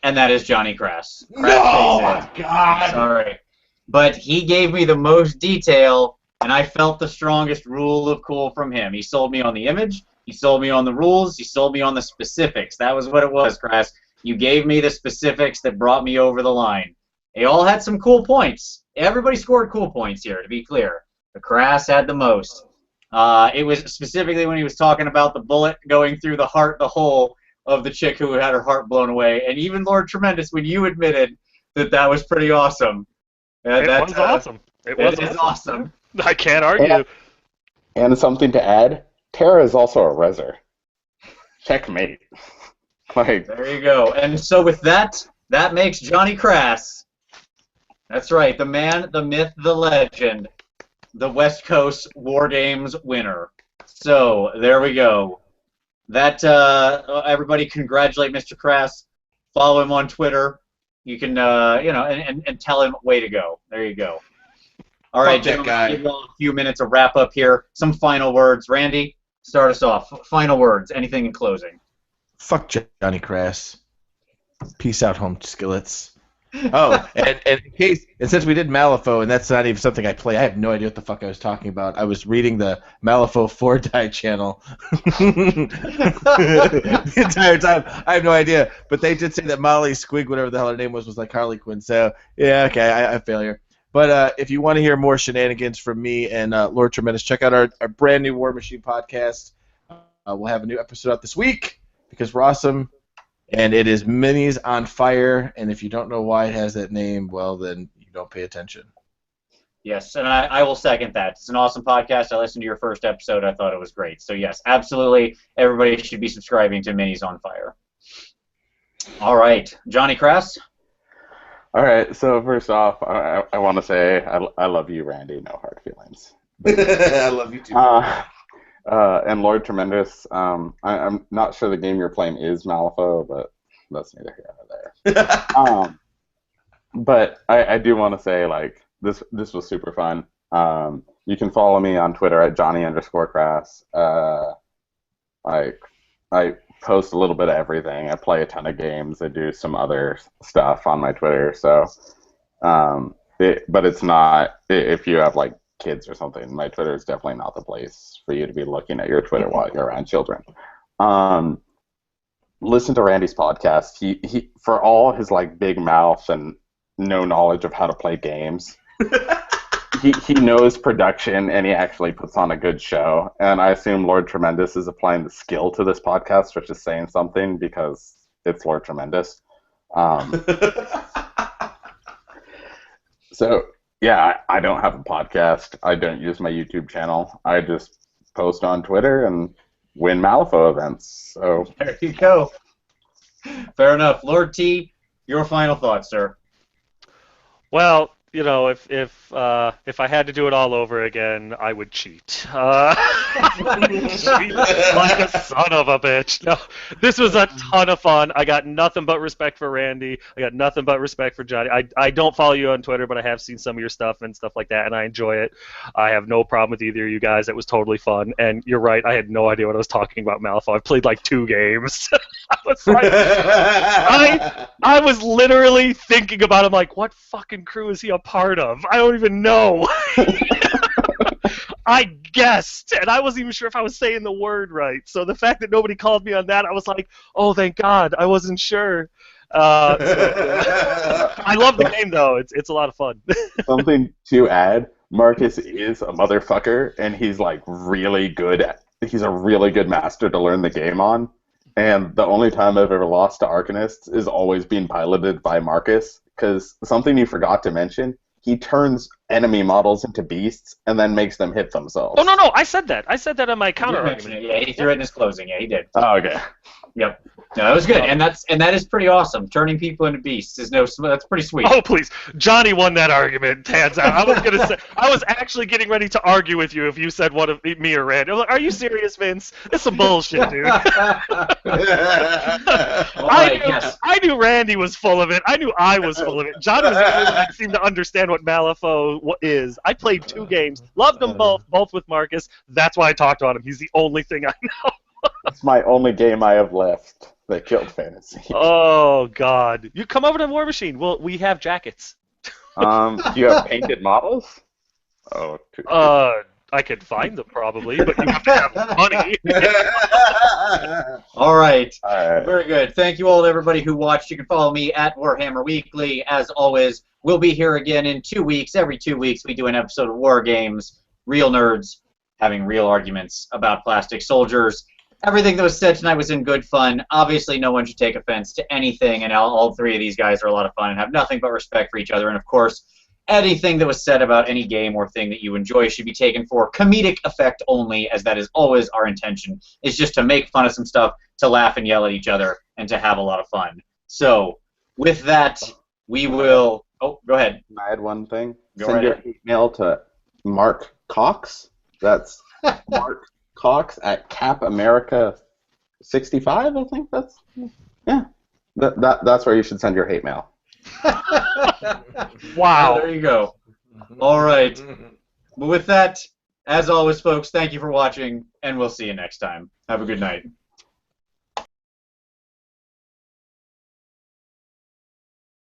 and that is Johnny Crass. Oh, my God. Sorry. But he gave me the most detail, and I felt the strongest rule of cool from him. He sold me on the image. He sold me on the rules. He sold me on the specifics. That was what it was, Crass. You gave me the specifics that brought me over the line. They all had some cool points. Everybody scored cool points here, to be clear. The Crass had the most. It was specifically when he was talking about the bullet going through the heart, the hole of the chick who had her heart blown away. And even Lord Tremendous, when you admitted that was pretty awesome. It was awesome. It was awesome. I can't argue. And something to add, Tara is also a reser. Checkmate. There you go. And so with that makes Johnny Crass. That's right, the man, the myth, the legend, the West Coast War Games winner. So there we go. That everybody congratulate Mr. Crass. Follow him on Twitter. You can and tell him way to go. There you go. All right, gentlemen, give you all a few minutes to wrap up here. Some final words. Randy, start us off. Final words. Anything in closing? Fuck Johnny Crass. Peace out, home skillets. Oh, and in case, and since we did Malifaux, and that's not even something I play, I have no idea what the fuck I was talking about. I was reading the Malifaux 4-die channel the entire time. I have no idea, but they did say that Molly Squig, whatever the hell her name was like Harley Quinn. So yeah, okay, I failure. But if you want to hear more shenanigans from me and Lord Tremendous, check out our brand new War Machine podcast. We'll have a new episode out this week because we're awesome. And it is Minis on Fire, and if you don't know why it has that name, well, then you don't pay attention. Yes, and I will second that. It's an awesome podcast. I listened to your first episode. I thought it was great. So, yes, absolutely, everybody should be subscribing to Minis on Fire. All right, Johnny Crass? All right, so first off, I want to say I love you, Randy. No hard feelings. I love you, too. And Lord Tremendous, I'm not sure the game you're playing is Malifaux, but that's neither here nor there. But I do want to say, like, this was super fun. You can follow me on Twitter at Johnny_Crass. I post a little bit of everything. I play a ton of games. I do some other stuff on my Twitter. So, but it's not, if you have, like, kids or something, my Twitter is definitely not the place for you to be looking at your Twitter while you're around children. Listen to Randy's podcast. He for all his like big mouth and no knowledge of how to play games, he knows production and he actually puts on a good show. And I assume Lord Tremendous is applying the skill to this podcast, which is saying something because it's Lord Tremendous. So. Yeah, I don't have a podcast. I don't use my YouTube channel. I just post on Twitter and win Malifaux events. So there you go. Fair enough. Lord T, your final thoughts, sir. Well, you know, if I had to do it all over again, I would cheat. Cheat like a son of a bitch. No, this was a ton of fun. I got nothing but respect for Randy. I got nothing but respect for Johnny. I don't follow you on Twitter, but I have seen some of your stuff and stuff like that, and I enjoy it. I have no problem with either of you guys. It was totally fun. And you're right, I had no idea what I was talking about Malifaux. I played like 2 games. I was like, I was literally thinking about him like, what fucking crew is he a part of? I don't even know. I guessed, and I wasn't even sure if I was saying the word right. So the fact that nobody called me on that, I was like, oh, thank God. I wasn't sure. I love the game, though. It's a lot of fun. Something to add, Marcus is a motherfucker, and he's like really good he's a really good master to learn the game on. And the only time I've ever lost to Arcanists is always being piloted by Marcus, because something you forgot to mention, he turns enemy models into beasts and then makes them hit themselves. Oh, no, I said that. I said that on my counter argument. Yeah, he threw it in his closing. Yeah, he did. Oh, okay. Yep. No, that was good, and that is pretty awesome. Turning people into beasts that's pretty sweet. Oh please, Johnny won that argument. Hands out. I was actually getting ready to argue with you if you said one of me or Randy. I'm like, are you serious, Vince? It's some bullshit, dude. I knew Randy was full of it. I knew I was full of it. Johnny was the only one that seemed to understand what Malifaux is. I played 2 games, loved them both with Marcus. That's why I talked about him. He's the only thing I know. It's my only game I have left that killed fantasy. Oh, God. You come over to War Machine. Well, we have jackets. Do you have painted models? Oh, I could find them probably, but you have to have money. All right. Very good. Thank you all to everybody who watched. You can follow me at Warhammer Weekly. As always, we'll be here again in 2 weeks. Every 2 weeks, we do an episode of War Games. Real nerds having real arguments about plastic soldiers. Everything that was said tonight was in good fun. Obviously, no one should take offense to anything, and all 3 of these guys are a lot of fun and have nothing but respect for each other. And, of course, anything that was said about any game or thing that you enjoy should be taken for comedic effect only, as that is always our intention, is just to make fun of some stuff, to laugh and yell at each other, and to have a lot of fun. So, with that, we will... Oh, go ahead. Can I add one thing? Send your email to Mark Cox. That's Mark Cox at CapAmerica65, I think that's... Yeah. That's where you should send your hate mail. Wow. There you go. All right. But with that, as always, folks, thank you for watching, and we'll see you next time. Have a good night.